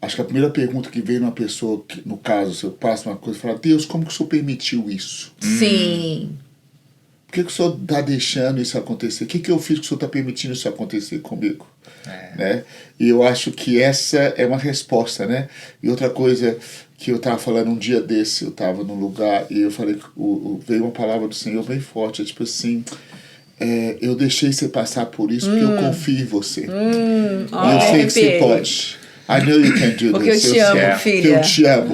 acho que a primeira pergunta que vem numa pessoa, que, no caso, você passa uma coisa e fala, Deus, como que o Senhor permitiu isso? Sim. Por que o Senhor está deixando isso acontecer? O que eu fiz que o Senhor está permitindo isso acontecer comigo? Né? E eu acho que essa é uma resposta, né? E outra coisa que eu estava falando um dia desse, eu estava num lugar e eu falei, veio uma palavra do Senhor bem forte, tipo assim, eu deixei você passar por isso porque eu confio em você. E eu sei que você pode. I know you can do porque this. Eu te amo, filha. Eu te amo.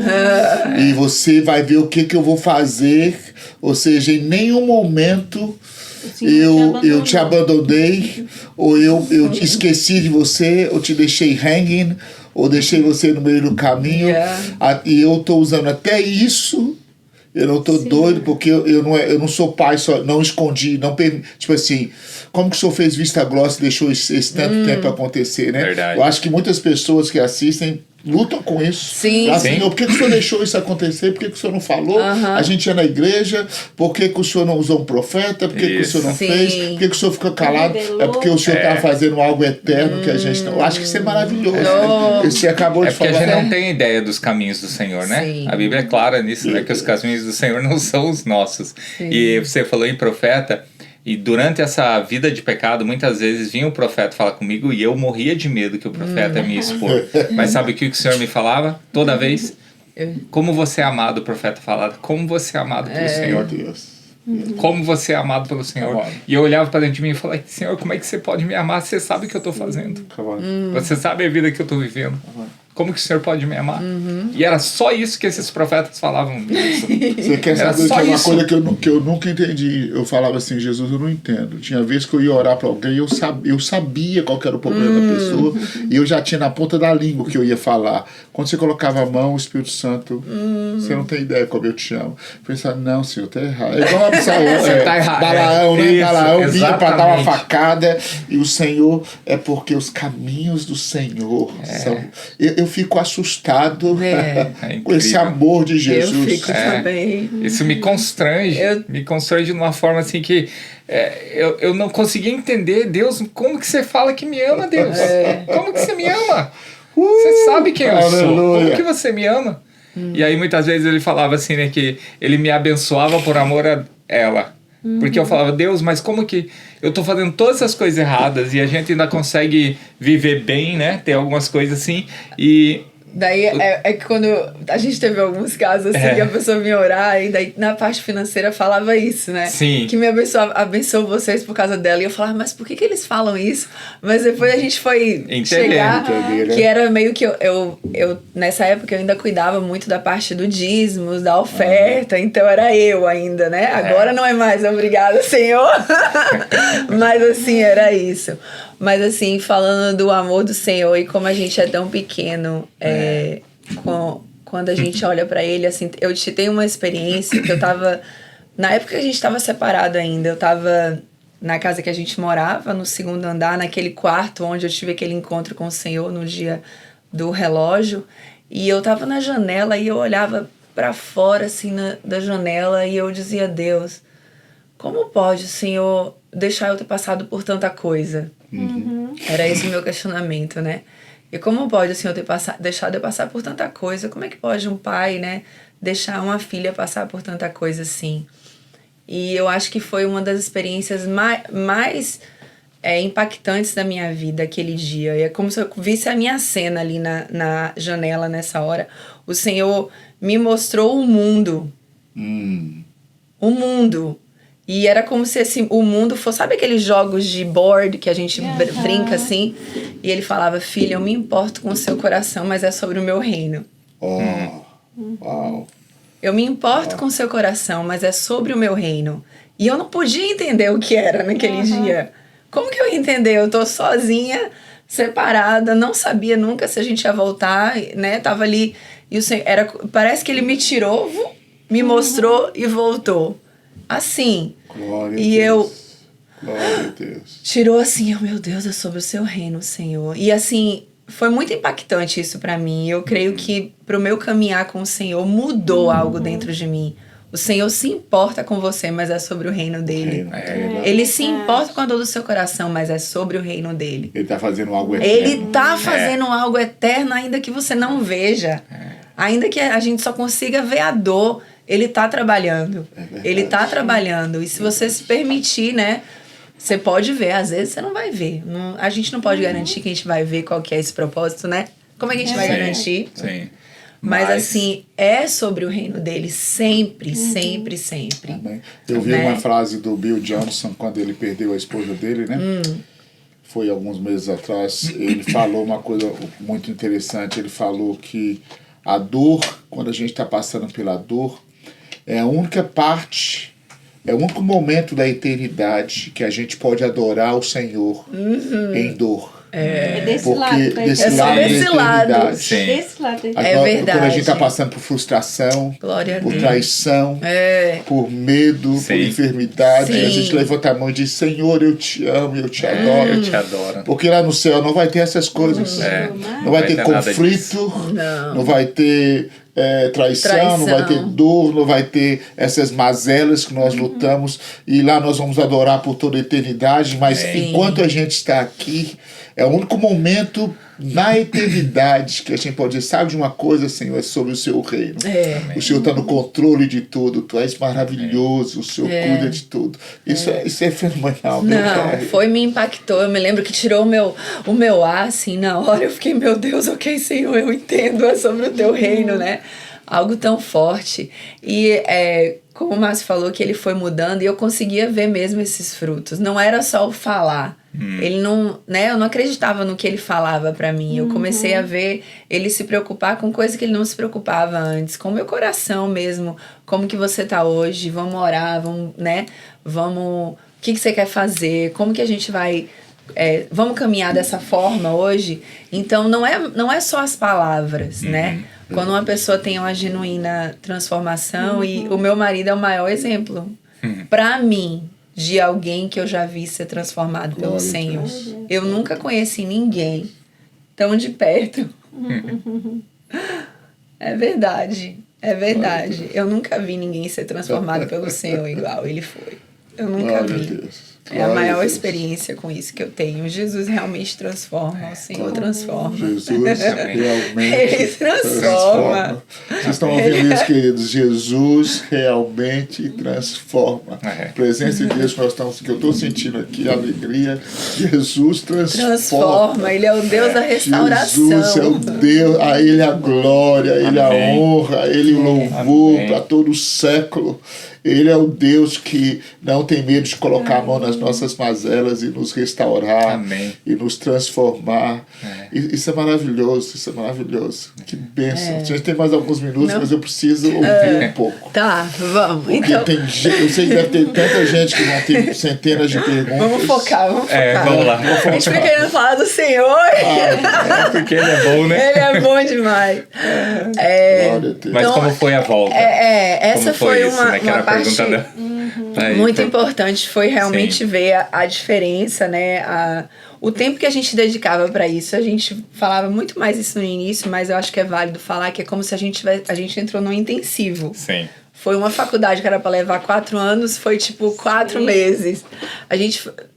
E você vai ver o que eu vou fazer. Ou seja, em nenhum momento eu te abandonei, ou eu esqueci de você, ou te deixei hanging, ou deixei você no meio do caminho. E eu estou usando até isso. Eu não tô doido, porque eu não sou pai, só não escondi, não tipo assim, como que o senhor fez vista grossa e deixou esse tanto tempo acontecer, né? Verdade. Eu acho que muitas pessoas que assistem lutam com isso. Sim. Senhor, por que o senhor deixou isso acontecer? Por que o senhor não falou? A gente ia na igreja, por que o senhor não usou um profeta? Por que o senhor não fez? Por que o senhor ficou calado? É porque o senhor está fazendo algo eterno que a gente não... Eu acho que isso é maravilhoso. Né? Você acabou de falar. É porque a gente não tem ideia dos caminhos do Senhor, né? Sim. A Bíblia é clara nisso, né? Que os caminhos do Senhor não são os nossos. E você falou em profeta... E durante essa vida de pecado, muitas vezes vinha o profeta falar comigo e eu morria de medo que o profeta me expor. Mas sabe o que o Senhor me falava? Toda vez? Como você é amado, o profeta falava. Como você é amado pelo Senhor. Deus. Como você é amado pelo Senhor. E eu olhava para dentro de mim e falava, Senhor, como é que você pode me amar? Você sabe o que eu estou fazendo. Você sabe a vida que eu estou vivendo. Como que o Senhor pode me amar? E era só isso que esses profetas falavam. Você quer saber que é uma coisa que eu nunca entendi? Eu falava assim, Jesus, eu não entendo. Tinha vezes que eu ia orar para alguém e eu sabia qual que era o problema da pessoa e eu já tinha na ponta da língua o que eu ia falar. Quando você colocava a mão, o Espírito Santo, você não tem ideia como eu te amo. Eu pensava, não, Senhor, tá errado. É igual tá errado. Balaão, né? Isso, Balaão vinha para dar uma exatamente. facada e o Senhor, é porque os caminhos do Senhor são... Eu fico assustado com esse amor de Jesus. Eu fico também. Isso me constrange. Me constrange de uma forma assim que eu não conseguia entender. Deus, como que você fala que me ama, Deus? Como que você me ama? Você sabe quem eu sou. Como que você me ama? E aí muitas vezes ele falava assim, né, que ele me abençoava por amor a ela. Porque eu falava, Deus, mas como que eu tô fazendo todas essas coisas erradas e a gente ainda consegue viver bem, né? Ter algumas coisas assim. E daí é que quando a gente teve alguns casos assim que a pessoa vinha orar e daí na parte financeira falava isso, né? Sim. Que me abençoou vocês por causa dela. E eu falava, mas por que eles falam isso? Mas depois a gente foi chegar que era meio que eu nessa época eu ainda cuidava muito da parte do dízimos, da oferta, então era eu ainda, né? Agora não é mais, obrigada, Senhor. Mas assim, era isso. Mas assim, falando do amor do Senhor e como a gente é tão pequeno, quando a gente olha pra Ele, assim, eu tenho uma experiência que eu tava... Na época que a gente tava separado ainda, eu tava na casa que a gente morava, no segundo andar, naquele quarto onde eu tive aquele encontro com o Senhor no dia do relógio, e eu tava na janela e eu olhava pra fora, assim, da janela, e eu dizia, Deus, como pode o Senhor deixar eu ter passado por tanta coisa? Era esse o meu questionamento, né? E como pode o Senhor ter deixado eu passar por tanta coisa? Como é que pode um pai, né, deixar uma filha passar por tanta coisa assim? E eu acho que foi uma das experiências mais impactantes da minha vida aquele dia. E é como se eu visse a minha cena ali na janela nessa hora. O Senhor me mostrou o mundo. O mundo. E era como se o mundo fosse... Sabe aqueles jogos de board que a gente brinca assim? E ele falava, filha, eu me importo com o seu coração, mas é sobre o meu reino. Uau. Eu me importo com o seu coração, mas é sobre o meu reino. E eu não podia entender o que era naquele dia. Como que eu ia entender? Eu tô sozinha, separada, não sabia nunca se a gente ia voltar, né? Tava ali... E o Senhor, parece que ele me tirou, me mostrou e voltou. Assim. Glória e a Deus. eu Glória a Deus. Tirou assim, oh meu Deus, é sobre o seu reino, Senhor. E assim, foi muito impactante isso pra mim. Eu creio que pro meu caminhar com o Senhor mudou algo dentro de mim. O Senhor se importa com você, mas é sobre o reino dele. Ele se importa com a dor do seu coração, mas é sobre o reino dele. Ele tá fazendo algo eterno. Ele tá fazendo algo eterno, ainda que você não veja. Ainda que a gente só consiga ver a dor. Ele tá trabalhando. Ele tá trabalhando. E se você se permitir, né? Você pode ver. Às vezes você não vai ver. A gente não pode garantir que a gente vai ver qual que é esse propósito, né? Como é que a gente vai garantir? Sim. Mas assim, é sobre o reino dele. Sempre, sempre, sempre. Amém. Eu vi uma frase do Bill Johnson quando ele perdeu a esposa dele, né? Foi alguns meses atrás. Ele falou uma coisa muito interessante. Ele falou que a dor, quando a gente está passando pela dor, é a única parte, é o único momento da eternidade que a gente pode adorar o Senhor em dor. Desse Porque lado. desse lado da eternidade. Desse lado. Verdade. Quando a gente está passando por frustração, Glória a por Deus. traição, por medo, por enfermidade, a gente levanta a mão e diz, Senhor, eu te amo, eu te adoro. Eu te adoro. Porque lá no céu não vai ter essas coisas. Não vai ter conflito, não vai ter traição, não vai ter dor, não vai ter essas mazelas que nós lutamos. E lá nós vamos adorar por toda a eternidade. Mas enquanto a gente está aqui, é o único momento na eternidade que a gente pode dizer, sabe de uma coisa, Senhor, é sobre o seu reino. O Senhor está no controle de tudo, tu és maravilhoso, o Senhor cuida de tudo. Isso é fenomenal. Não, me impactou. Eu me lembro que tirou o meu ar, assim, na hora. Eu fiquei, meu Deus, ok, Senhor, eu entendo, é sobre o teu reino, né? Algo tão forte. E como o Márcio falou, que ele foi mudando e eu conseguia ver mesmo esses frutos. Não era só o falar, Ele não, né, eu não acreditava no que ele falava para mim. Eu comecei a ver ele se preocupar com coisas que ele não se preocupava antes, com o meu coração mesmo. Como que você tá hoje? Vamos orar, vamos, né? Vamos, o que você quer fazer? Como que a gente vai vamos caminhar dessa forma hoje? Então não é só as palavras, né? Quando uma pessoa tem uma genuína transformação, e o meu marido é o maior exemplo para mim de alguém que eu já vi ser transformado pelo Senhor. Eu nunca conheci ninguém tão de perto. É verdade. Eu nunca vi ninguém ser transformado pelo Senhor igual ele foi. Eu nunca vi. É a maior experiência com isso que eu tenho. Jesus realmente transforma, o Senhor transforma. Jesus realmente Ele transforma. Vocês estão ouvindo isso, queridos? Jesus realmente transforma. A presença de Deus que eu estou sentindo aqui, a alegria. Jesus transforma. Ele é o Deus da restauração. Jesus é o Deus, a Ele a glória, a Ele a honra, a Ele o louvor para todo o século. Ele é o Deus que não tem medo de colocar a mão nas nossas mazelas e nos restaurar e nos transformar. Isso é maravilhoso, isso é maravilhoso. Que bênção. A gente tem mais alguns minutos, mas eu preciso ouvir um pouco. Tá, vamos. Porque então... eu sei que deve ter tanta gente que vão ter centenas de perguntas. Vamos focar. Vamos lá. A gente fica querendo falar do Senhor. Porque Ele é bom, né? Ele é bom demais. Mas como foi a volta? Essa foi isso, uma, né? Que era a pergunta muito importante. Foi realmente ver a diferença, né? O tempo que a gente dedicava para isso. A gente falava muito mais isso no início, mas eu acho que é válido falar que é como se a gente entrou num intensivo. Sim. Foi uma faculdade que era para levar 4 anos, foi tipo 4 meses.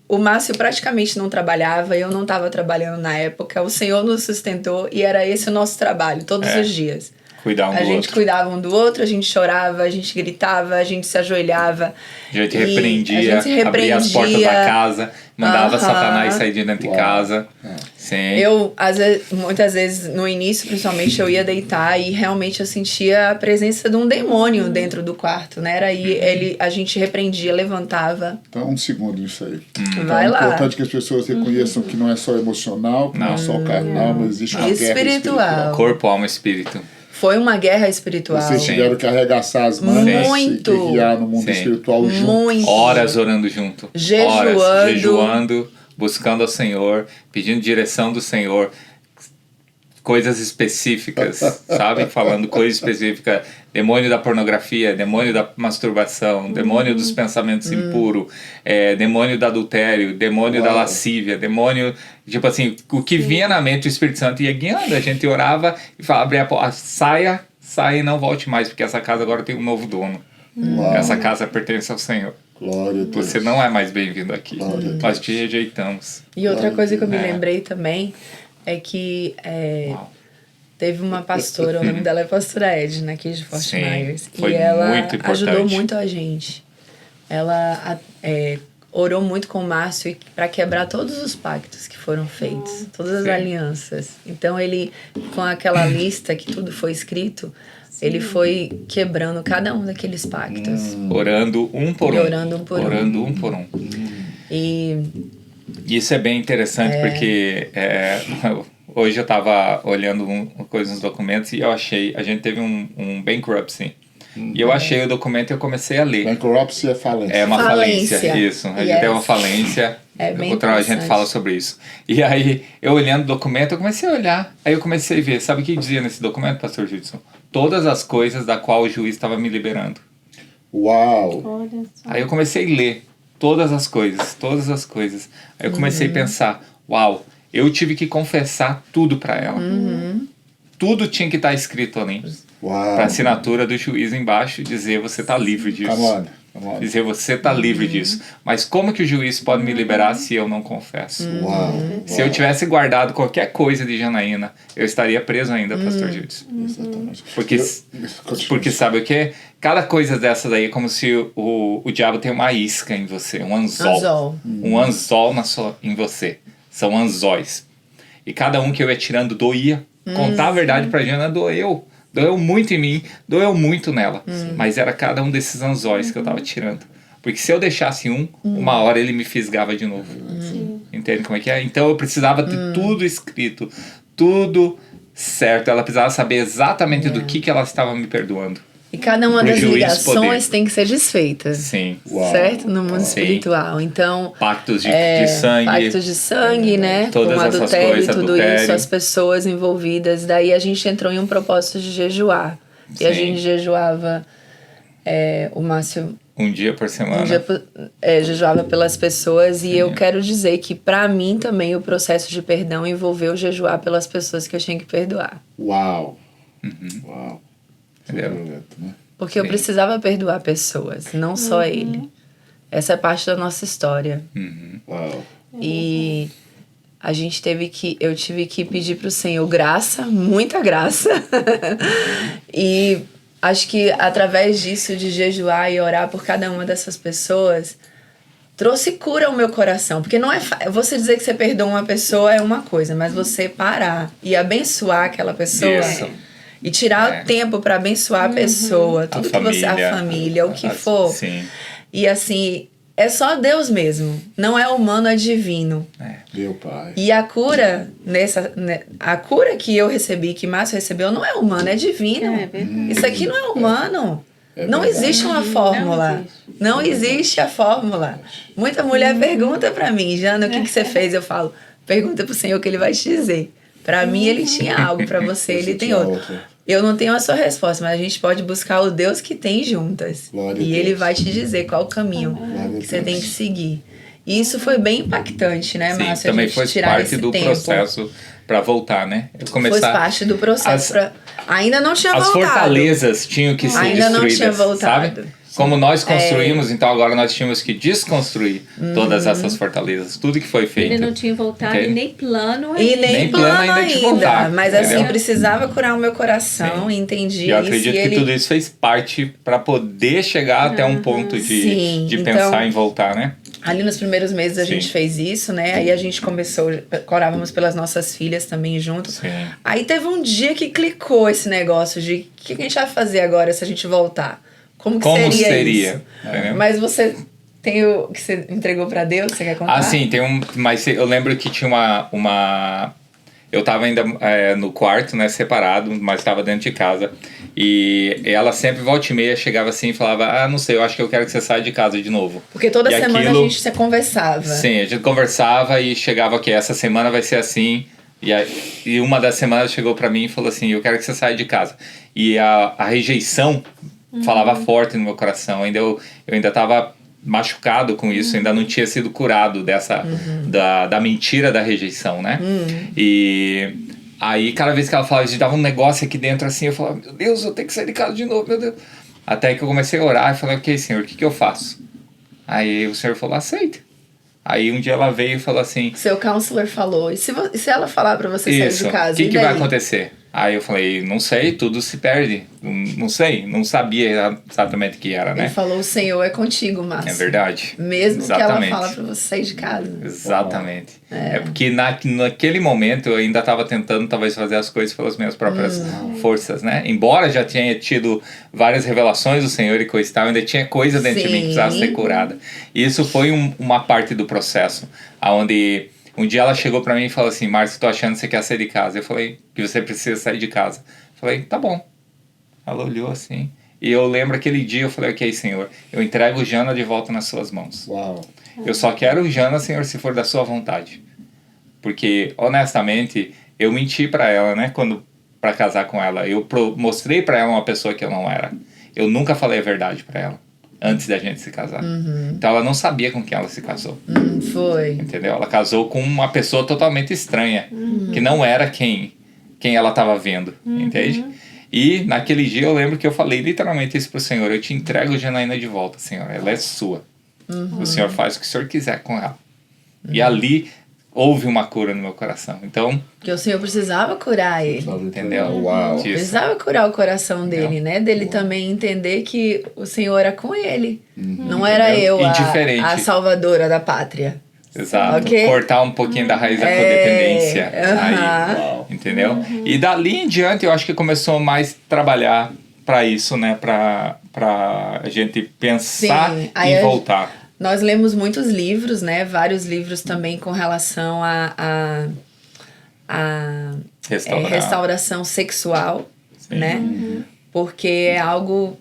O Márcio praticamente não trabalhava, eu não estava trabalhando na época. O Senhor nos sustentou e era esse o nosso trabalho, todos os dias. Cuidar a gente cuidava um do outro, a gente chorava, a gente gritava, a gente se ajoelhava. A gente repreendia, abria as portas da casa, mandava Satanás sair de dentro de casa. Sim. Eu, muitas vezes, no início, principalmente, eu ia deitar e realmente eu sentia a presença de um demônio dentro do quarto, né? A gente repreendia, levantava. Então, um segundo nisso aí. Vai lá. É importante que as pessoas reconheçam que não é só emocional, que não é só carnal, mas existe uma guerra espiritual. Corpo, alma e espírito. Foi uma guerra espiritual. Vocês tiveram que arregaçar as mãos e guiar no mundo espiritual junto. Muito. Horas orando junto. Jejuando, buscando ao Senhor, pedindo direção do Senhor. Coisas específicas, sabe? Falando coisas específicas. Demônio da pornografia, demônio da masturbação, demônio dos pensamentos impuros, demônio do adultério, demônio da lascívia, demônio... Tipo assim, o que vinha na mente, o Espírito Santo ia guiando. A gente orava e falava, abria a porta, saia e não volte mais, porque essa casa agora tem um novo dono. Essa casa pertence ao Senhor. Glória a Deus. Você não é mais bem-vindo aqui. Nós te rejeitamos. E outra coisa que eu me lembrei também é que teve uma pastora, o nome dela é pastora Edna, aqui de Fort Myers. Foi e ela muito ajudou muito a gente. Ela orou muito com o Márcio para quebrar todos os pactos que foram feitos, todas as alianças. Então ele, com aquela lista que tudo foi escrito, ele foi quebrando cada um daqueles pactos. Orando um por um. Orando um por um. E isso é bem interessante porque hoje eu estava olhando coisas nos documentos e eu achei, a gente teve um bankruptcy. E eu achei o documento e eu comecei a ler. Bankruptcy é falência. É uma falência, isso. A gente tem uma falência. A gente fala sobre isso. E aí, eu olhando o documento, eu comecei a olhar. Aí eu comecei a ver. Sabe o que dizia nesse documento, pastor Judson? Todas as coisas da qual o juiz estava me liberando. Uau! Aí eu comecei a ler todas as coisas. Aí eu comecei a pensar, uau, eu tive que confessar tudo para ela. Tudo tinha que estar escrito ali. Para a assinatura do juiz embaixo dizer você está livre disso. Come on. Dizer você está livre disso. Mas como que o juiz pode me liberar se eu não confesso? Se eu tivesse guardado qualquer coisa de Janaína, eu estaria preso ainda, pastor Judson. Exatamente. Porque sabe o que? Cada coisa dessa daí é como se o diabo tem uma isca em você, um anzol. Um anzol em você. São anzóis. E cada um que eu ia tirando doía. Contar a verdade pra Jana doeu muito em mim, doeu muito nela. Mas era cada um desses anzóis que eu tava tirando. Porque se eu deixasse uma hora ele me fisgava de novo. Entende como é que é? Então eu precisava ter tudo escrito, tudo certo. Ela precisava saber exatamente do que ela estava me perdoando. E cada uma das ligações tem que ser desfeita. Sim. Certo? No mundo espiritual. Então... Pactos de sangue. Pactos de sangue, né? Todas com essas adultério coisas, e tudo isso, as pessoas envolvidas. Daí a gente entrou em um propósito de jejuar. E a gente jejuava, o Márcio... Um dia por semana. Jejuava pelas pessoas. E eu quero dizer que pra mim também o processo de perdão envolveu jejuar pelas pessoas que eu tinha que perdoar. Uau! Uau! Porque eu precisava perdoar pessoas, não só ele. Essa é parte da nossa história. Uau. E eu tive que pedir pro Senhor graça, muita graça. E acho que através disso, de jejuar e orar por cada uma dessas pessoas, trouxe cura ao meu coração. Porque não é você dizer que você perdoa uma pessoa é uma coisa, mas você parar e abençoar aquela pessoa... E tirar o tempo para abençoar a pessoa, tudo a família, o que for. Sim. E assim, é só Deus mesmo. Não é humano, é divino. Meu Pai. E a cura, a cura que eu recebi, que Márcio recebeu, não é humana, é divino. Isso aqui não é humano. Não existe uma fórmula. Não existe a fórmula. Muita mulher pergunta para mim, Jana, o que você fez? Eu falo, pergunta pro Senhor que ele vai te dizer. Pra mim, ele tinha algo, pra você, ele tem outro. Eu não tenho a sua resposta, mas a gente pode buscar o Deus que tem juntas. E ele vai te dizer qual o caminho que você tem que seguir. E isso foi bem impactante, né, Márcio? Sim, também foi parte do processo pra voltar, né? Foi parte do processo ainda não tinha voltado. As fortalezas tinham que ser destruídas, não tinha voltado. Sabe? Como nós construímos, então agora nós tínhamos que desconstruir todas essas fortalezas, tudo que foi feito. Ele não tinha voltado e nem plano ainda. E nem plano ainda de voltar. Mas entendeu? assim, precisava curar o meu coração, entendi isso. E eu acredito que tudo isso fez parte para poder chegar até um ponto de pensar em voltar, né? Ali nos primeiros meses a gente fez isso, né? Aí a gente começou, orávamos pelas nossas filhas também junto. Aí teve um dia que clicou esse negócio de o que a gente vai fazer agora se a gente voltar? Como seria isso? Mas você tem o que você entregou pra Deus? Você quer contar? Ah, sim, tem um... Mas eu lembro que tinha uma... Eu tava ainda no quarto, né, separado, mas tava dentro de casa. E ela sempre, volta e meia, chegava assim e falava, não sei, eu acho que eu quero que você saia de casa de novo. Porque toda semana a gente conversava. Sim, a gente conversava e chegava que essa semana vai ser assim. E uma das semanas chegou pra mim e falou assim, eu quero que você saia de casa. E a rejeição falava forte no meu coração. Eu ainda estava machucado com isso, ainda não tinha sido curado da mentira da rejeição, né? E aí, cada vez que ela falava, dava um negócio aqui dentro assim, eu falava, meu Deus, eu tenho que sair de casa de novo, meu Deus. Até que eu comecei a orar e falei, ok, Senhor, o que eu faço? Aí o Senhor falou, aceita. Aí um dia ela veio e falou assim... Seu counselor falou, e se ela falar pra você sair de casa, o que vai acontecer? Aí eu falei, não sei, tudo se perde. Não sei, não sabia exatamente o que era, né? Ele falou, o Senhor é contigo, Márcio. É verdade. Mesmo exatamente. Que ela fala pra você sair de casa. Exatamente. É porque naquele momento eu ainda estava tentando talvez fazer as coisas pelas minhas próprias forças, né? Embora já tinha tido várias revelações do Senhor e coisa e tal, ainda tinha coisa dentro de mim que precisava ser curada. E isso foi uma parte do processo, onde... Um dia ela chegou pra mim e falou assim, Márcio, tô achando que você quer sair de casa. Eu falei, que você precisa sair de casa. Eu falei, tá bom. Ela olhou assim. E eu lembro aquele dia, eu falei, ok, Senhor, eu entrego Jana de volta nas suas mãos. Uau. Eu só quero Jana, Senhor, se for da sua vontade. Porque, honestamente, eu menti pra ela, né, pra casar com ela. Eu mostrei pra ela uma pessoa que eu não era. Eu nunca falei a verdade pra ela. Antes da gente se casar. Então ela não sabia com quem ela se casou. Foi. Entendeu? Ela casou com uma pessoa totalmente estranha. Que não era quem ela estava vendo. Entende? E naquele dia eu lembro que eu falei literalmente isso pro Senhor. Eu te entrego Janaína de volta, Senhor. Ela é sua. O Senhor faz o que o Senhor quiser com ela. E ali houve uma cura no meu coração. Então... Porque o Senhor precisava curar ele. Entendeu? Uau. Precisava curar o coração dele, né? Dele também entender que o Senhor era com ele. Não era eu a salvadora da pátria. Exato. Okay? Cortar um pouquinho da raiz da codependência. Aí, entendeu? E dali em diante eu acho que começou mais a trabalhar para isso, né? Pra a gente pensar em voltar. nós lemos muitos livros, né? Vários livros também com relação a restauração sexual, né? Porque é algo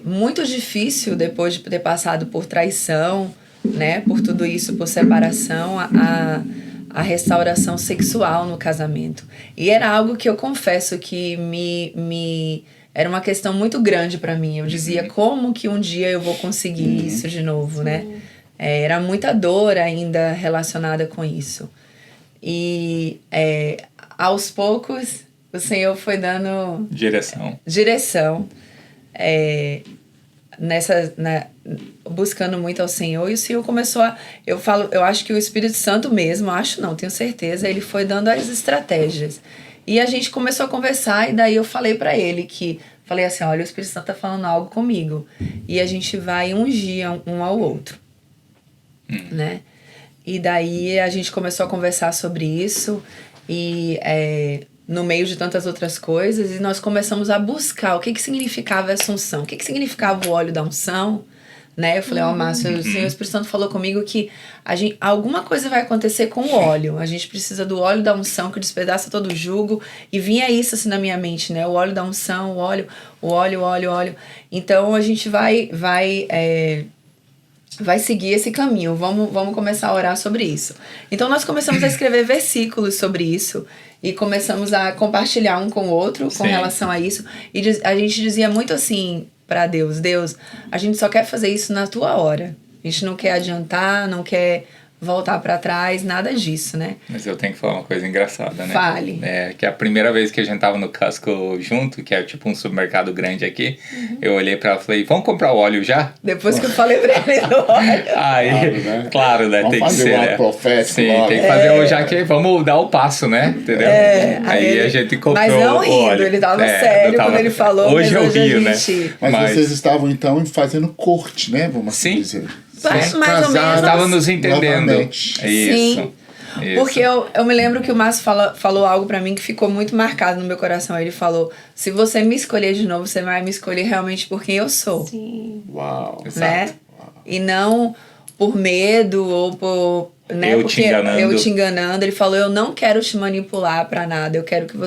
muito difícil depois de ter passado por traição, né? Por tudo isso, por separação, a restauração sexual no casamento. E era algo que eu confesso que era uma questão muito grande para mim. Eu dizia, como que um dia eu vou conseguir isso de novo, né? Era muita dor ainda relacionada com isso. E aos poucos o Senhor foi dando direção buscando muito ao Senhor, e o Senhor começou eu acho que o Espírito Santo mesmo, tenho certeza, ele foi dando as estratégias. E a gente começou a conversar, e daí eu falei pra ele falei assim, olha, o Espírito Santo tá falando algo comigo, e a gente vai ungir um ao outro, né? E daí a gente começou a conversar sobre isso, e no meio de tantas outras coisas, e nós começamos a buscar o que significava essa unção, o que significava o óleo da unção, né? Eu falei, Márcio, o Senhor Espírito Santo falou comigo que alguma coisa vai acontecer com o óleo, a gente precisa do óleo da unção que despedaça todo o jugo, e vinha isso assim na minha mente, né? O óleo da unção, o óleo. Então a gente vai seguir esse caminho, vamos começar a orar sobre isso. Então nós começamos a escrever versículos sobre isso, e começamos a compartilhar um com o outro com relação a isso, e a gente dizia muito assim para Deus, a gente só quer fazer isso na tua hora, a gente não quer adiantar, não quer voltar para trás, nada disso, né? Mas eu tenho que falar uma coisa engraçada, né? Fale. Que a primeira vez que a gente tava no Costco junto, que é tipo um supermercado grande aqui, eu olhei pra ela e falei, vamos comprar o óleo já? Depois que eu falei pra ele do óleo. Aí, claro, né? Tem que ser, né? Profético, sim, tem que fazer já que vamos dar o passo, né? Entendeu? Aí a gente comprou mas não rindo, o óleo. Ele tava sério quando ele falou. Hoje eu rio, né? Mas vocês estavam então fazendo corte, né? Vamos assim dizer. Mais ou menos. Estava nos entendendo. Isso. Sim. Porque eu me lembro que o Márcio falou algo pra mim que ficou muito marcado no meu coração. Ele falou, se você me escolher de novo, você vai me escolher realmente por quem eu sou. Sim. Uau. Né? E não por medo ou por... Né? Eu te enganando. Ele falou, eu não quero te manipular pra nada. Eu quero que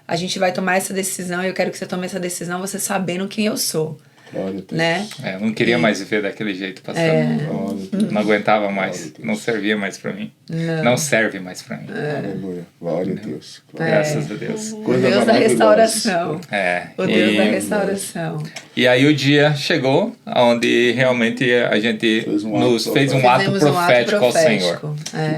a gente vai tomar essa decisão, e eu quero que você tome essa decisão você sabendo quem eu sou. Né? Eu não queria mais viver daquele jeito passando. Não aguentava mais. Não servia mais pra mim. Não serve mais pra mim. Aleluia. Glória a Deus. Graças a Deus. O Deus da restauração. O Deus da restauração. E aí o dia chegou onde realmente a gente fez um ato profético ao Senhor.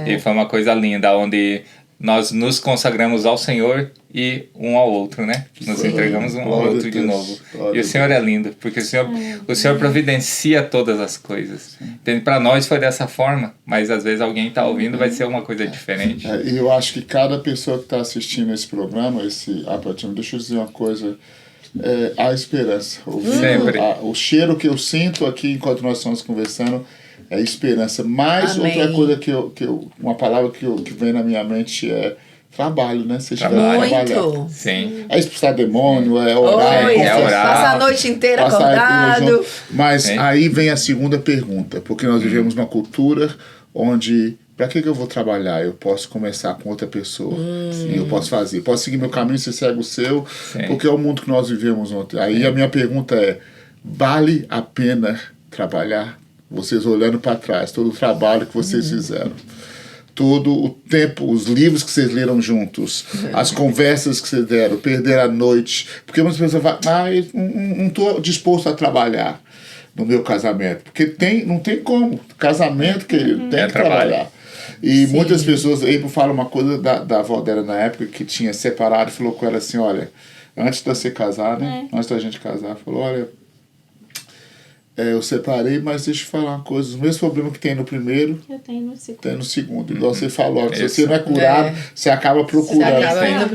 E foi uma coisa linda, onde nós nos consagramos ao Senhor e um ao outro, né? Nos entregamos um ao outro de novo. E o Senhor é lindo, porque o Senhor providencia todas as coisas. Para nós foi dessa forma, mas às vezes alguém está ouvindo, vai ser uma coisa diferente. E eu acho que cada pessoa que está assistindo esse programa, deixa eu dizer uma coisa, há esperança. Sempre. O cheiro que eu sinto aqui enquanto nós estamos conversando é esperança. Mas outra coisa uma palavra que vem na minha mente é trabalho, né? Você muito. Sim. É expulsar demônio, é orar, passar a noite inteira acordado. Mas aí vem a segunda pergunta, porque nós vivemos numa cultura onde, para que eu vou trabalhar? Eu posso começar com outra pessoa. E eu posso fazer. Posso seguir meu caminho, você segue o seu, porque é o mundo que nós vivemos ontem. Aí a minha pergunta é, vale a pena trabalhar? Vocês olhando para trás, todo o trabalho que vocês fizeram, todo o tempo, os livros que vocês leram juntos, as conversas que vocês deram, perder a noite, porque muitas pessoas falam, eu não estou disposto a trabalhar no meu casamento, porque não tem como, casamento, querido, tem que trabalhar. E muitas pessoas, April fala uma coisa da avó dela na época, que tinha separado, e falou com ela assim, olha, antes de você casar, né, antes da gente casar, falou, olha, eu separei, mas deixa eu falar uma coisa. Os mesmos problemas que tem no primeiro, tem no segundo. Igual você falou, se você não é curado, você acaba procurando.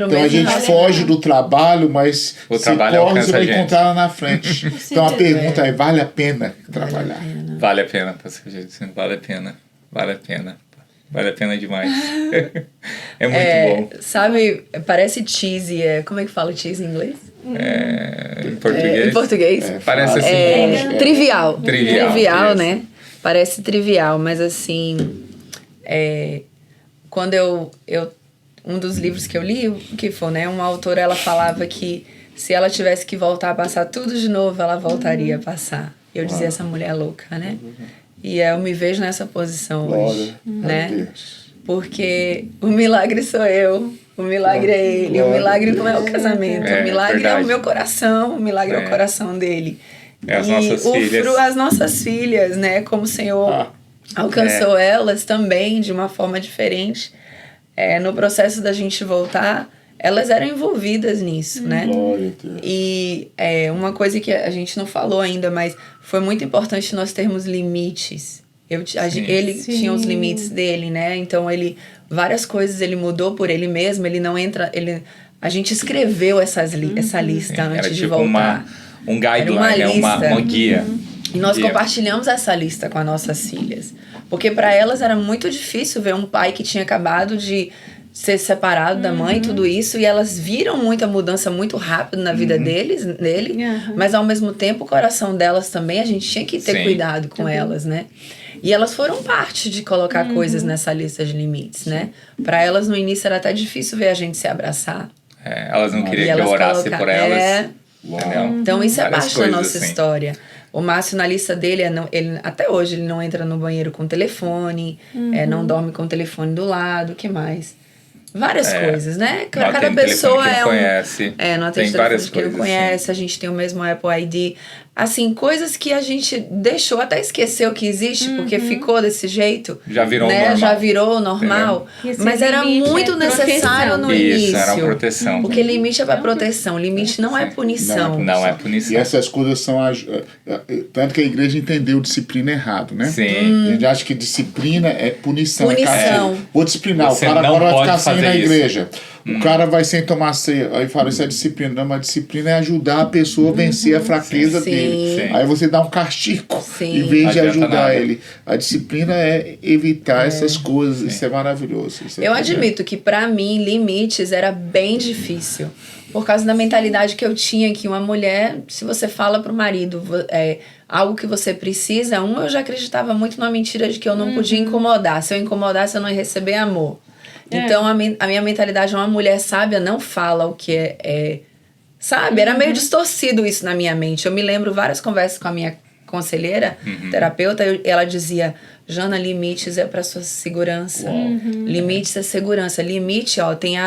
Então a gente foge do trabalho, mas o se trabalho corre, você vai encontrar lá na frente. Então a pergunta é, vale a pena trabalhar? Vale a pena, pastor Jesus. Vale a pena. Vale a pena. Vale a pena demais. É muito bom. Sabe, parece cheesy. Como é que fala cheesy em inglês? Em português? Em português. Parece assim. Trivial, né? parece trivial, mas assim, quando um dos livros que eu li, que foi, né, uma autora, ela falava que se ela tivesse que voltar a passar tudo de novo, ela voltaria a passar. Eu dizia, essa mulher é louca, né? E eu me vejo nessa posição hoje, né? Porque o milagre sou eu, o milagre é ele, o milagre não é o casamento, o milagre é o meu coração, o milagre é o coração dele. As nossas filhas. As nossas filhas, né? Como o Senhor alcançou elas também de uma forma diferente. No processo da gente voltar, elas eram envolvidas nisso, né? Glória a Deus. E uma coisa que a gente não falou ainda, mas foi muito importante nós termos limites. Ele tinha os limites dele, né? Então, várias coisas ele mudou por ele mesmo, ele não entra... a gente escreveu essa lista antes de voltar. Um guideline, uma guia. E nós compartilhamos essa lista com as nossas filhas. Porque para elas era muito difícil ver um pai que tinha acabado de ser separado da mãe, tudo isso, e elas viram muita mudança muito rápido na vida dele, mas ao mesmo tempo o coração delas também, a gente tinha que ter cuidado com elas, né? E elas foram parte de colocar coisas nessa lista de limites, né? Para elas no início era até difícil ver a gente se abraçar. Elas não queriam que eu orasse por elas. Então isso é parte da nossa assim. História. O Márcio, na lista dele, ele, até hoje, ele não entra no banheiro com telefone, não dorme com o telefone do lado, o que mais? Várias coisas, né? Cada pessoa é conhece. Não atende telefone que não conhece, a gente tem o mesmo Apple ID. Assim, coisas que a gente deixou, até esqueceu que existe, porque ficou desse jeito. Já virou normal. Já virou normal. Mas era muito necessário no início. Isso, era proteção. Porque limite é para proteção, limite não é punição. Não é punição. E essas coisas são... Tanto que a igreja entendeu disciplina errado, né? Sim. A gente acha que disciplina é punição. Punição. Vou disciplinar, Você o cara agora vai ficar sem na igreja. O cara vai sem tomar ceia. Aí fala, isso é disciplina. Não, mas disciplina é ajudar a pessoa a vencer a fraqueza dele. Sim. Aí você dá um castigo em vez de ajudar ele. A disciplina é evitar essas coisas. Isso é maravilhoso. Eu admito que pra mim limites era bem difícil. Por causa da mentalidade que eu tinha, que uma mulher, se você fala pro marido algo que você precisa, eu já acreditava muito na mentira de que eu não podia incomodar. Se eu incomodasse, eu não ia receber amor. Então a minha mentalidade, uma mulher sábia não fala o que sabe? Era meio distorcido isso na minha mente. Eu me lembro várias conversas com a minha conselheira, terapeuta, ela dizia, Jana, limites é para sua segurança. Limites é segurança. Limite, tem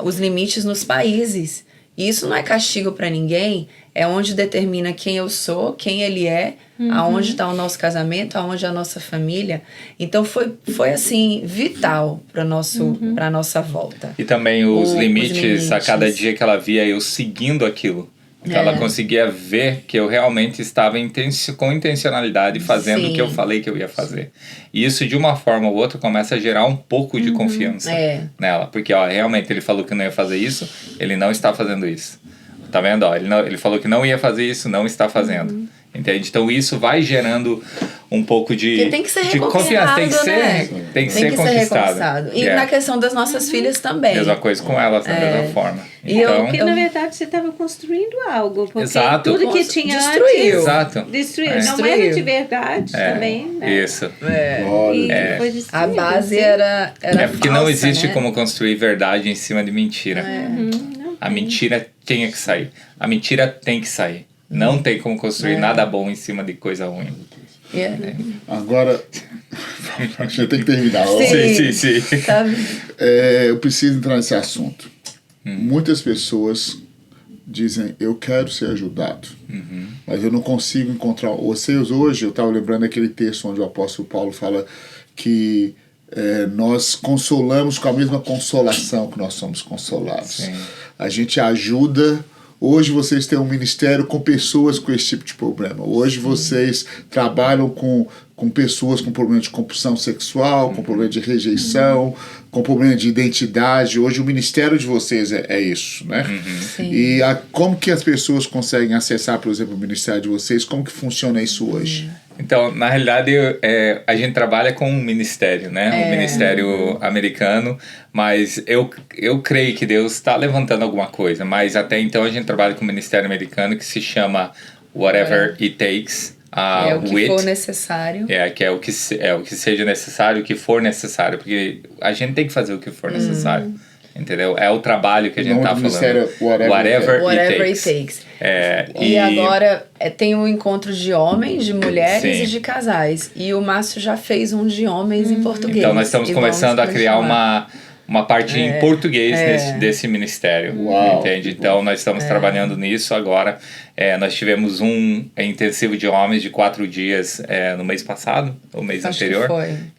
os limites nos países. E isso não é castigo para ninguém, é onde determina quem eu sou, quem ele é, aonde está o nosso casamento, aonde é a nossa família. Então foi assim, vital para a nossa volta. E também os limites, a cada dia que ela via eu seguindo aquilo. Então ela conseguia ver que eu realmente estava com intencionalidade fazendo o que eu falei que eu ia fazer. E isso, de uma forma ou outra, começa a gerar um pouco de confiança nela. Porque, realmente ele falou que não ia fazer isso, ele não está fazendo isso. Tá vendo? Ele falou que não ia fazer isso, não está fazendo. Entende? Então isso vai gerando um pouco de confiança. Tem que ser conquistado. E na questão das nossas filhas também. Mesma coisa com elas, da mesma forma. Porque na verdade você estava construindo algo. Porque tudo que tinha destruiu. antes destruiu. Não era de verdade também. Né? Isso. Foi destruído, a base era porque falsa, não existe né? como construir verdade em cima de mentira. A mentira tinha que sair. A mentira tem que sair. Não tem como construir nada bom em cima de coisa ruim. Agora, a gente tem que terminar. Sim. Eu preciso entrar nesse assunto. Muitas pessoas dizem, eu quero ser ajudado, mas eu não consigo encontrar... Vocês hoje, eu estava lembrando aquele texto onde o apóstolo Paulo fala que nós consolamos com a mesma consolação que nós somos consolados. Sim. A gente ajuda... Hoje vocês têm um ministério com pessoas com esse tipo de problema. Hoje vocês trabalham com pessoas com problema de compulsão sexual, com problema de rejeição, com problema de identidade. Hoje o ministério de vocês é isso, né? E como que as pessoas conseguem acessar, por exemplo, o ministério de vocês? Como que funciona isso hoje? Então, na realidade, a gente trabalha com um ministério, né? Um ministério americano, mas eu creio que Deus está levantando alguma coisa. Mas até então a gente trabalha com um ministério americano que se chama Whatever It Takes, o que for necessário. Que é o que seja necessário, o que for necessário. Porque a gente tem que fazer o que for necessário. Entendeu? É o trabalho que a gente tá falando. Whatever it takes. E agora tem um encontro de homens, de mulheres e de casais. E o Márcio já fez um de homens em português. Então nós estamos começando a criar uma parte em português desse ministério. Entende? Então nós estamos trabalhando nisso agora. Nós tivemos um intensivo de homens de 4 dias no mês passado, o mês anterior.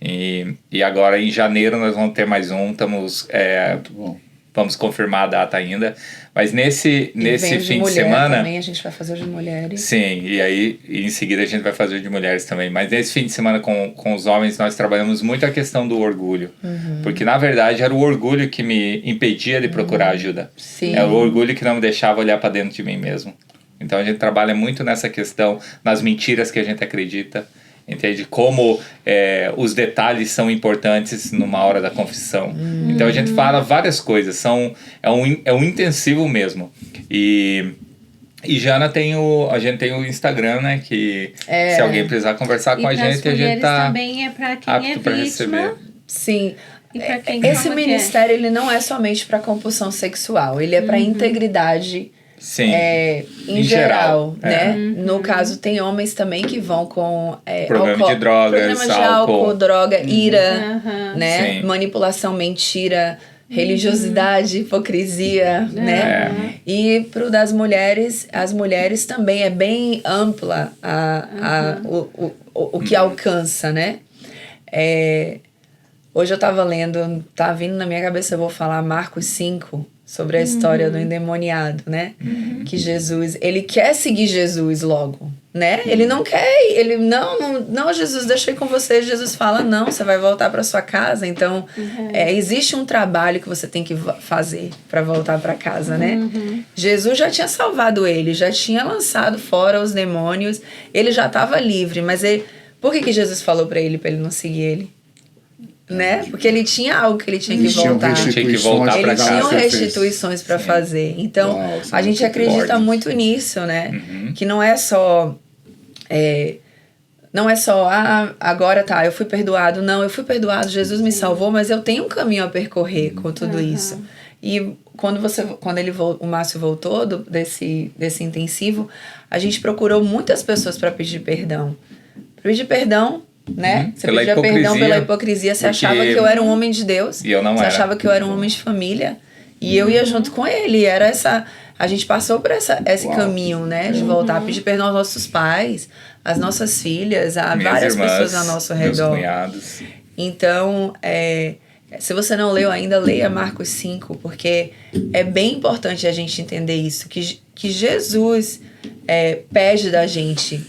E agora em janeiro nós vamos ter mais um. Vamos confirmar a data ainda. Mas nesse fim de semana... também a gente vai fazer o de mulheres. Sim, e aí em seguida a gente vai fazer o de mulheres também. Mas nesse fim de semana com os homens nós trabalhamos muito a questão do orgulho. Porque na verdade era o orgulho que me impedia de procurar ajuda. Sim. É o orgulho que não me deixava olhar para dentro de mim mesmo. Então a gente trabalha muito nessa questão, nas mentiras que a gente acredita. Entende? Como os detalhes são importantes numa hora da confissão. Então a gente fala várias coisas, é um intensivo mesmo. E Jana a gente tem o Instagram, né? Que se alguém precisar conversar com a gente, a gente tá também é para quem é vítima. Receber. Sim. Esse ministério ele não é somente para compulsão sexual, ele é para integridade. Sim. Em geral, né? No caso, tem homens também que vão com problema de drogas, álcool, droga, ira, né? Sim. Manipulação, mentira, religiosidade, hipocrisia, né? E pro das mulheres, as mulheres também é bem ampla o que alcança, né? Hoje eu tava lendo, tá vindo na minha cabeça, eu vou falar Marcos 5, sobre a história do endemoniado, né? Que Jesus, ele quer seguir Jesus logo, né? Ele não quer, não, Jesus, deixa eu ir com você. Jesus fala, não, você vai voltar para sua casa. Então, existe um trabalho que você tem que fazer para voltar para casa, né? Jesus já tinha salvado ele, já tinha lançado fora os demônios, ele já estava livre, mas por que Jesus falou para ele não seguir ele? Né? Porque ele tinha algo que ele tinha que voltar. Ele tinha restituições para fazer. Então, a gente acredita muito nisso, né? Que não é só agora eu fui perdoado. Não, eu fui perdoado, Jesus me salvou, mas eu tenho um caminho a percorrer com tudo isso. E quando o Márcio voltou desse intensivo, a gente procurou muitas pessoas para pedir perdão. Né? Você pedia perdão pela hipocrisia. Você achava que eu era um homem de Deus. E eu não era. Você achava que eu era um homem de família. E eu ia junto com ele. A gente passou por esse caminho, né? De voltar a pedir perdão aos nossos pais, às nossas filhas, a várias pessoas ao nosso redor. Meus cunhados. Então, se você não leu ainda, leia Marcos 5, porque é bem importante a gente entender isso. Que Jesus pede da gente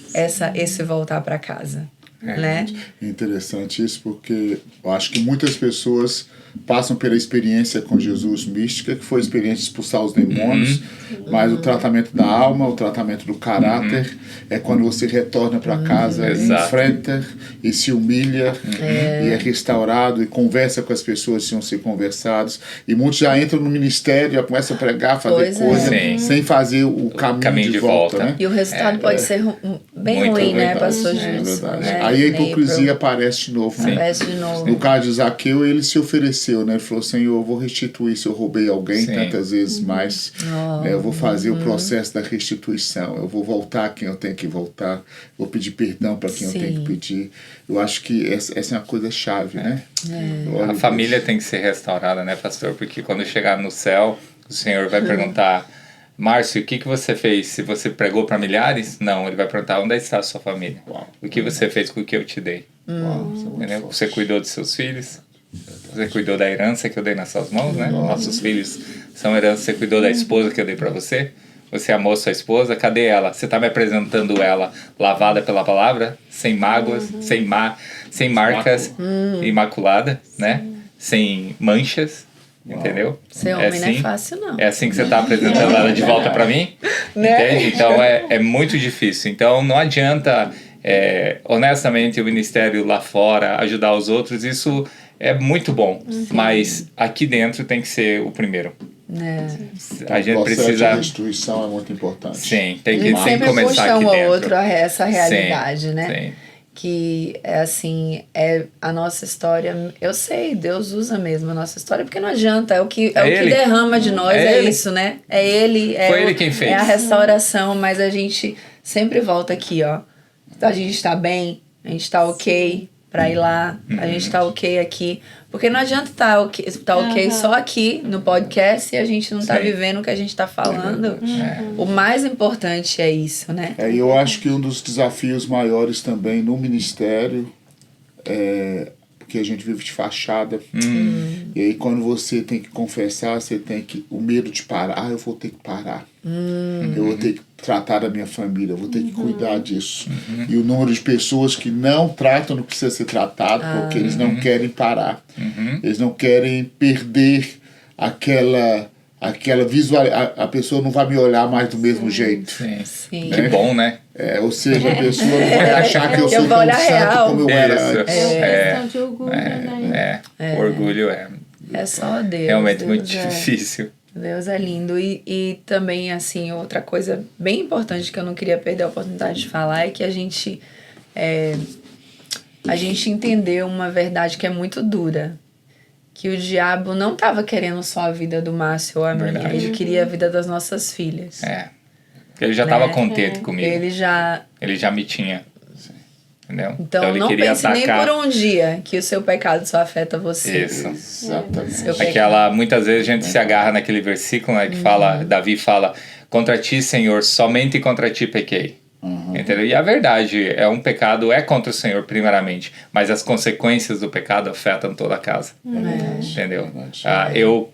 esse voltar para casa. Né? Interessante isso, porque eu acho que muitas pessoas passam pela experiência com Jesus mística, que foi a experiência de expulsar os demônios, mas o tratamento da alma, o tratamento do caráter, é quando você retorna para casa, enfrenta e se humilha, e é restaurado, e conversa com as pessoas que iam ser conversados, e muitos já entram no ministério, já começam a pregar, fazer coisa, sem fazer o caminho de volta. Né? E o resultado pode ser bem ruim, né, pastor Gilson? Aí a hipocrisia aparece de novo. No caso de Zaqueu, ele se ofereceu, né? Ele falou, Senhor, eu vou restituir se eu roubei alguém tantas vezes mais. Eu vou fazer o processo da restituição. Eu vou voltar a quem eu tenho que voltar. Vou pedir perdão para quem eu tenho que pedir. Eu acho que essa é uma coisa chave, né? A família tem que ser restaurada, né, pastor? Porque quando chegar no céu, o Senhor vai perguntar... Márcio, o que você fez? Se você pregou para milhares? Não, ele vai perguntar, onde está a sua família? O que você fez com o que eu te dei? Você cuidou dos seus filhos? Você cuidou da herança que eu dei nas suas mãos, né? Nossos filhos são herança. Você cuidou da esposa que eu dei para você? Você amou sua esposa? Cadê ela? Você está me apresentando ela lavada pela palavra? Sem mágoas? Sem marcas? Imaculada, né? Sem manchas? Entendeu? Ser homem não é fácil, não. É assim que você está apresentando ela de volta para mim? Né? Entende? Então é muito difícil. Então não adianta, honestamente, o ministério lá fora ajudar os outros. Isso é muito bom. Mas aqui dentro tem que ser o primeiro. Então, a gente o processo precisa... de restituição é muito importante. Sim, tem A que gente sempre começar puxa aqui um dentro. ao outro essa realidade, sim, né? Sim. Que é assim, é a nossa história. Eu sei, Deus usa mesmo a nossa história, porque não adianta, é o que derrama de nós, é isso, né? É Ele, Foi Ele quem fez. É a restauração, mas a gente sempre volta aqui, ó. A gente tá bem, a gente tá ok pra ir lá, a gente tá ok aqui. Porque não adianta tá ok só aqui no podcast e a gente não tá vivendo o que a gente tá falando. O mais importante é isso, né? E eu acho que um dos desafios maiores também no ministério é porque a gente vive de fachada. E aí quando você tem que confessar, você tem que... O medo de parar. Eu vou ter que parar. Eu vou ter que tratar da minha família. Eu vou ter que cuidar disso. E o número de pessoas que não tratam não precisa ser tratado porque eles não querem parar. Eles não querem perder aquela visual... A pessoa não vai me olhar mais do mesmo jeito. Sim. Que bom, né? Ou seja, a pessoa não vai achar que eu sou tão santo como eu era antes. Questão de orgulho, né? O orgulho é só Deus. Realmente Deus muito difícil. Deus é lindo. E também, assim, outra coisa bem importante que eu não queria perder a oportunidade de falar é que a gente entendeu uma verdade que é muito dura. Que o diabo não estava querendo só a vida do Márcio ou a minha. Ele queria a vida das nossas filhas. Ele já estava contente comigo. Ele já me tinha. Entendeu? Então ele não queria pense atacar... nem por um dia que o seu pecado só afeta você. Isso. Exatamente. Muitas vezes a gente se agarra naquele versículo, né, que fala, Davi fala, contra ti, Senhor, somente contra ti pequei. Entendeu? E a verdade é um pecado é contra o Senhor primeiramente, mas as consequências do pecado afetam toda a casa. Entendeu?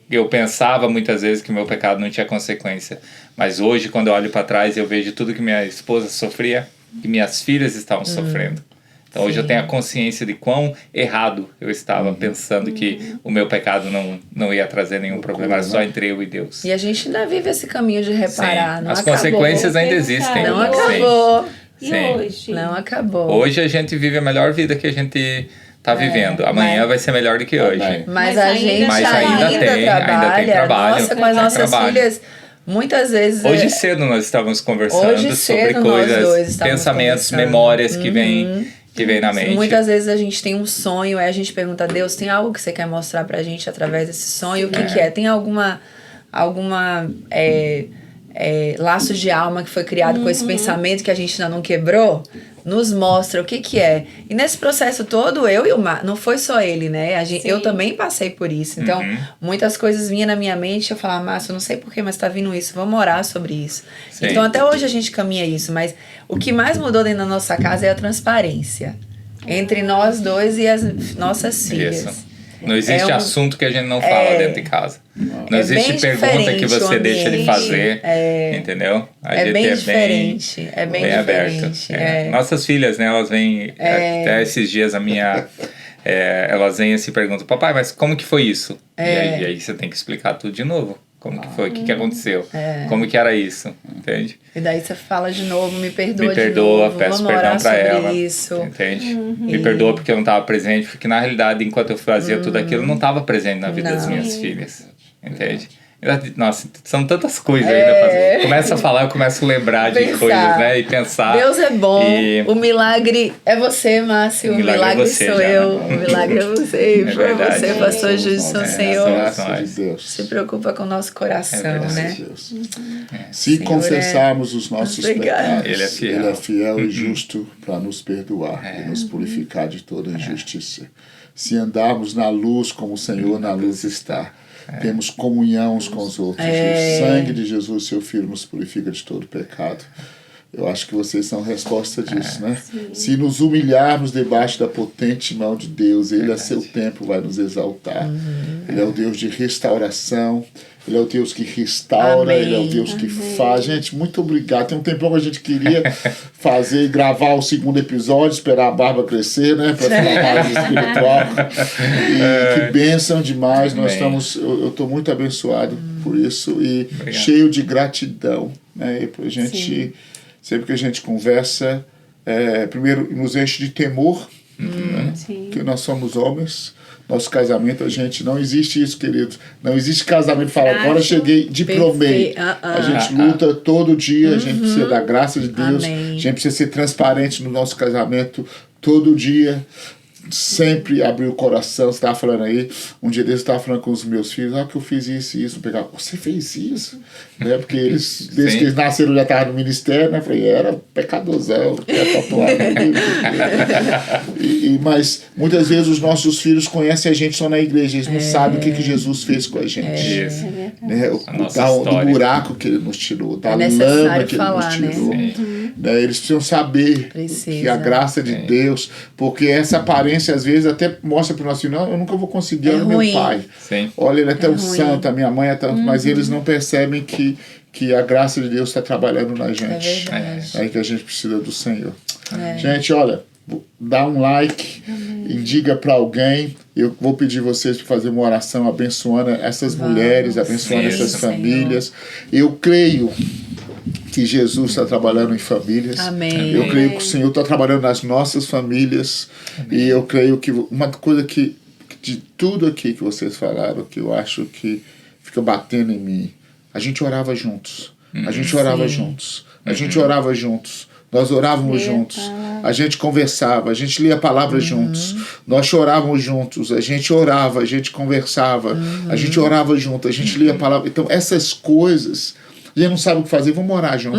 Eu pensava muitas vezes que meu pecado não tinha consequência, mas hoje quando eu olho para trás eu vejo tudo que minha esposa sofria, que minhas filhas estavam sofrendo. Então hoje eu tenho a consciência de quão errado eu estava pensando que o meu pecado não ia trazer nenhum problema, era só entre eu e Deus. E a gente ainda vive esse caminho de reparar. Não As acabou. consequências ainda existem. Não acabou. E hoje? Não acabou. Hoje a gente vive a melhor vida que a gente está vivendo. Amanhã vai ser melhor do que hoje. Mas a gente ainda tem trabalho. Nossa, com as nossas filhas... Muitas vezes... Hoje cedo nós estávamos conversando sobre coisas, pensamentos, memórias que vêm na mente. Muitas vezes a gente tem um sonho, aí a gente pergunta a Deus, tem algo que você quer mostrar pra gente através desse sonho? O que é? Tem alguma laço de alma que foi criado com esse pensamento que a gente ainda não quebrou? Nos mostra o que é. E nesse processo todo, eu e o Márcio, não foi só ele, né? Eu também passei por isso. Então, muitas coisas vinham na minha mente, eu falava, Márcio, eu não sei porquê, mas tá vindo isso, vamos orar sobre isso. Sim. Então, até hoje a gente caminha isso, mas o que mais mudou dentro da nossa casa é a transparência entre nós dois e as nossas filhas. Isso. Não existe assunto que a gente não fala dentro de casa. Não existe pergunta que você deixa de fazer, entendeu? É bem diferente. É bem diferente. Nossas filhas, né, elas vêm, até esses dias elas vêm e se perguntam, papai, mas como que foi isso? E aí você tem que explicar tudo de novo. Como que foi? O que aconteceu? Como que era isso? Entende? E daí você fala de novo, me perdoa de novo. Peço perdão pra ela. Isso. Entende? Me perdoa porque eu não estava presente, porque na realidade, enquanto eu fazia tudo aquilo, eu não estava presente na vida das minhas filhas. Entende? Nossa, são tantas coisas ainda pra fazer. Começa a falar, eu começo a lembrar de coisas, né? E pensar. Deus é bom. O milagre é você, Márcio. O milagre sou eu. O milagre é você. E foi você, pastor Judson, Senhor. Se preocupa com o nosso coração, né? Se confessarmos os nossos pecados, Ele é fiel e justo para nos perdoar e nos purificar de toda injustiça. Se andarmos na luz como o Senhor na luz está, temos comunhão uns com os outros. O sangue de Jesus, seu Filho, nos purifica de todo pecado. Eu acho que vocês são resposta disso, né? Sim. Se nos humilharmos debaixo da potente mão de Deus, Ele a seu tempo vai nos exaltar. Ele é o Deus de restauração, Ele é o Deus que restaura, Ele é o Deus que faz. Gente, muito obrigado. Tem um tempão que a gente queria gravar o segundo episódio, esperar a barba crescer, né? Para falar mais espiritual. E que bênção demais. Eu estou muito abençoado por isso e cheio de gratidão, né? E pra gente... Sempre que a gente conversa, primeiro nos enche de temor, né? Que nós somos homens, nosso casamento, a gente não existe isso, queridos. Não existe casamento fala, agora cheguei, diplomei. A gente luta todo dia, a gente precisa da graça de Deus, a gente precisa ser transparente no nosso casamento todo dia. Sempre abrir o coração. Você estava falando aí, um dia desses eu estava falando com os meus filhos, que eu fiz isso e isso, pegar, você fez isso? Né? Porque eles, desde que eles nasceram, já estavam no ministério, né? Eu falei, era pecadorzão, mas muitas vezes os nossos filhos conhecem a gente só na igreja, eles não sabem o que Jesus fez com a gente. Né? Do buraco que ele nos tirou, da lama que ele nos tirou. Né? Eles precisam saber que a graça de Deus, porque essa aparência às vezes até mostra para o nosso filho, não, eu nunca vou conseguir, olha meu pai. Olha, ele é tão santo, a minha mãe é tanto, mas eles não percebem que a graça de Deus está trabalhando na gente. É aí que a gente precisa do Senhor. Gente, olha, dá um like, indica para alguém. Eu vou pedir vocês para fazer uma oração abençoando essas mulheres, abençoando essas famílias. Eu creio que Jesus está trabalhando em famílias. Eu creio que o Senhor está trabalhando nas nossas famílias. E eu creio que uma coisa que de tudo aqui que vocês falaram, que eu acho que fica batendo em mim, a gente orava juntos. A gente orava juntos. A gente orava juntos. Nós orávamos juntos. A gente conversava. A gente lia a palavra juntos. Nós chorávamos juntos. A gente orava. A gente conversava. A gente orava junto. A gente lia a palavra. Então, essas coisas... A gente não sabe o que fazer, vamos orar junto.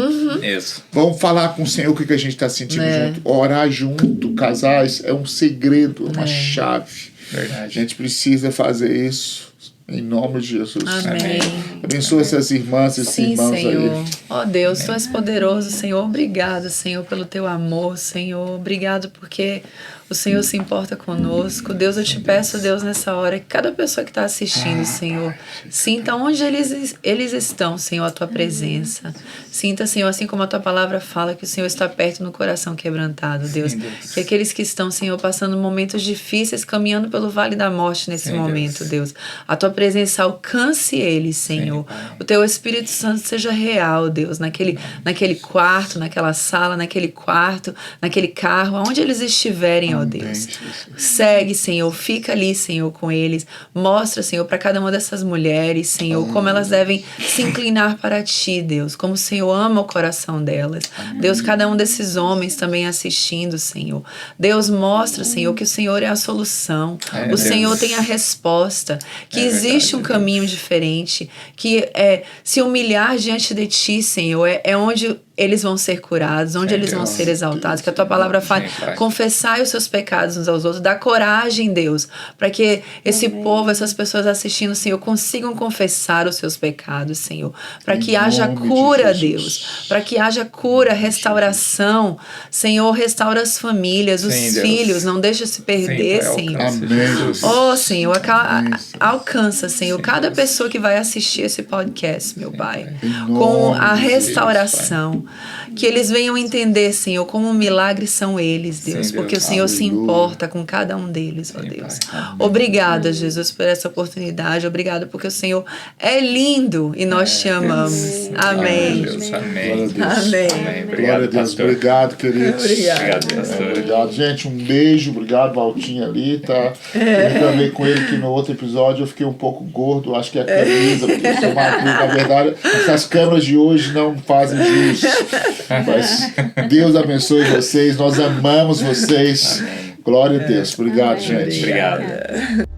Vamos falar com o Senhor o que a gente está sentindo junto. Orar junto, casais, é um segredo, uma chave. Verdade. A gente precisa fazer isso em nome de Jesus. Amém. Abençoa essas irmãs, esses irmãos Senhor. aí. Ó Deus, Tu és poderoso, Senhor. Obrigado, Senhor, pelo Teu amor, Senhor. Obrigado porque o Senhor se importa conosco. Deus, eu te peço, Deus, nessa hora, que cada pessoa que está assistindo, Senhor, sinta onde eles estão, Senhor, a Tua presença. Sinta, Senhor, assim como a Tua palavra fala, que o Senhor está perto no coração quebrantado, Deus. Sim, Deus. Que aqueles que estão, Senhor, passando momentos difíceis, caminhando pelo vale da morte nesse momento, Deus. A Tua presença alcance eles, Senhor. O Teu Espírito Santo seja real, Deus, naquele quarto, naquela sala, naquele quarto, naquele carro, aonde eles estiverem, ó Deus. Segue, Senhor, fica ali, Senhor, com eles. Mostra, Senhor, para cada uma dessas mulheres, Senhor, como elas devem se inclinar para Ti, Deus. Como o Senhor ama o coração delas. Deus, cada um desses homens também assistindo, Senhor. Deus, mostra, Senhor, que o Senhor é a solução. O Senhor tem a resposta. Que existe um caminho diferente. Que se humilhar diante de Ti, Senhor, é onde eles vão ser curados, onde eles vão ser exaltados, que a Tua palavra fala, confessai os seus pecados uns aos outros, dá coragem, Deus, para que esse povo, essas pessoas assistindo, Senhor, consigam confessar os seus pecados, Senhor, para que haja cura, Deus, para que haja cura, restauração, Senhor, restaura as famílias, os filhos, não deixa se perder, Senhor. Oh, Senhor, alcança, Senhor, cada pessoa que vai assistir esse podcast, meu Pai, com a restauração. Que eles venham entender, Senhor, como um milagre são eles, Deus. Porque o Senhor se importa com cada um deles, ó Deus. Obrigada, Jesus, por essa oportunidade. Obrigada porque o Senhor é lindo e nós te amamos. Amém. Amém. Glória a Deus. Obrigado, queridos. Obrigado, gente. Um beijo. Obrigado, Valtinho ali, tá? Eu gravei com ele que no outro episódio eu fiquei um pouco gordo. Acho que é a camisa, porque eu sou magro. Na verdade, essas câmeras de hoje não fazem jus. Mas Deus abençoe vocês, nós amamos vocês. Glória a Deus. Obrigado, gente. Obrigado.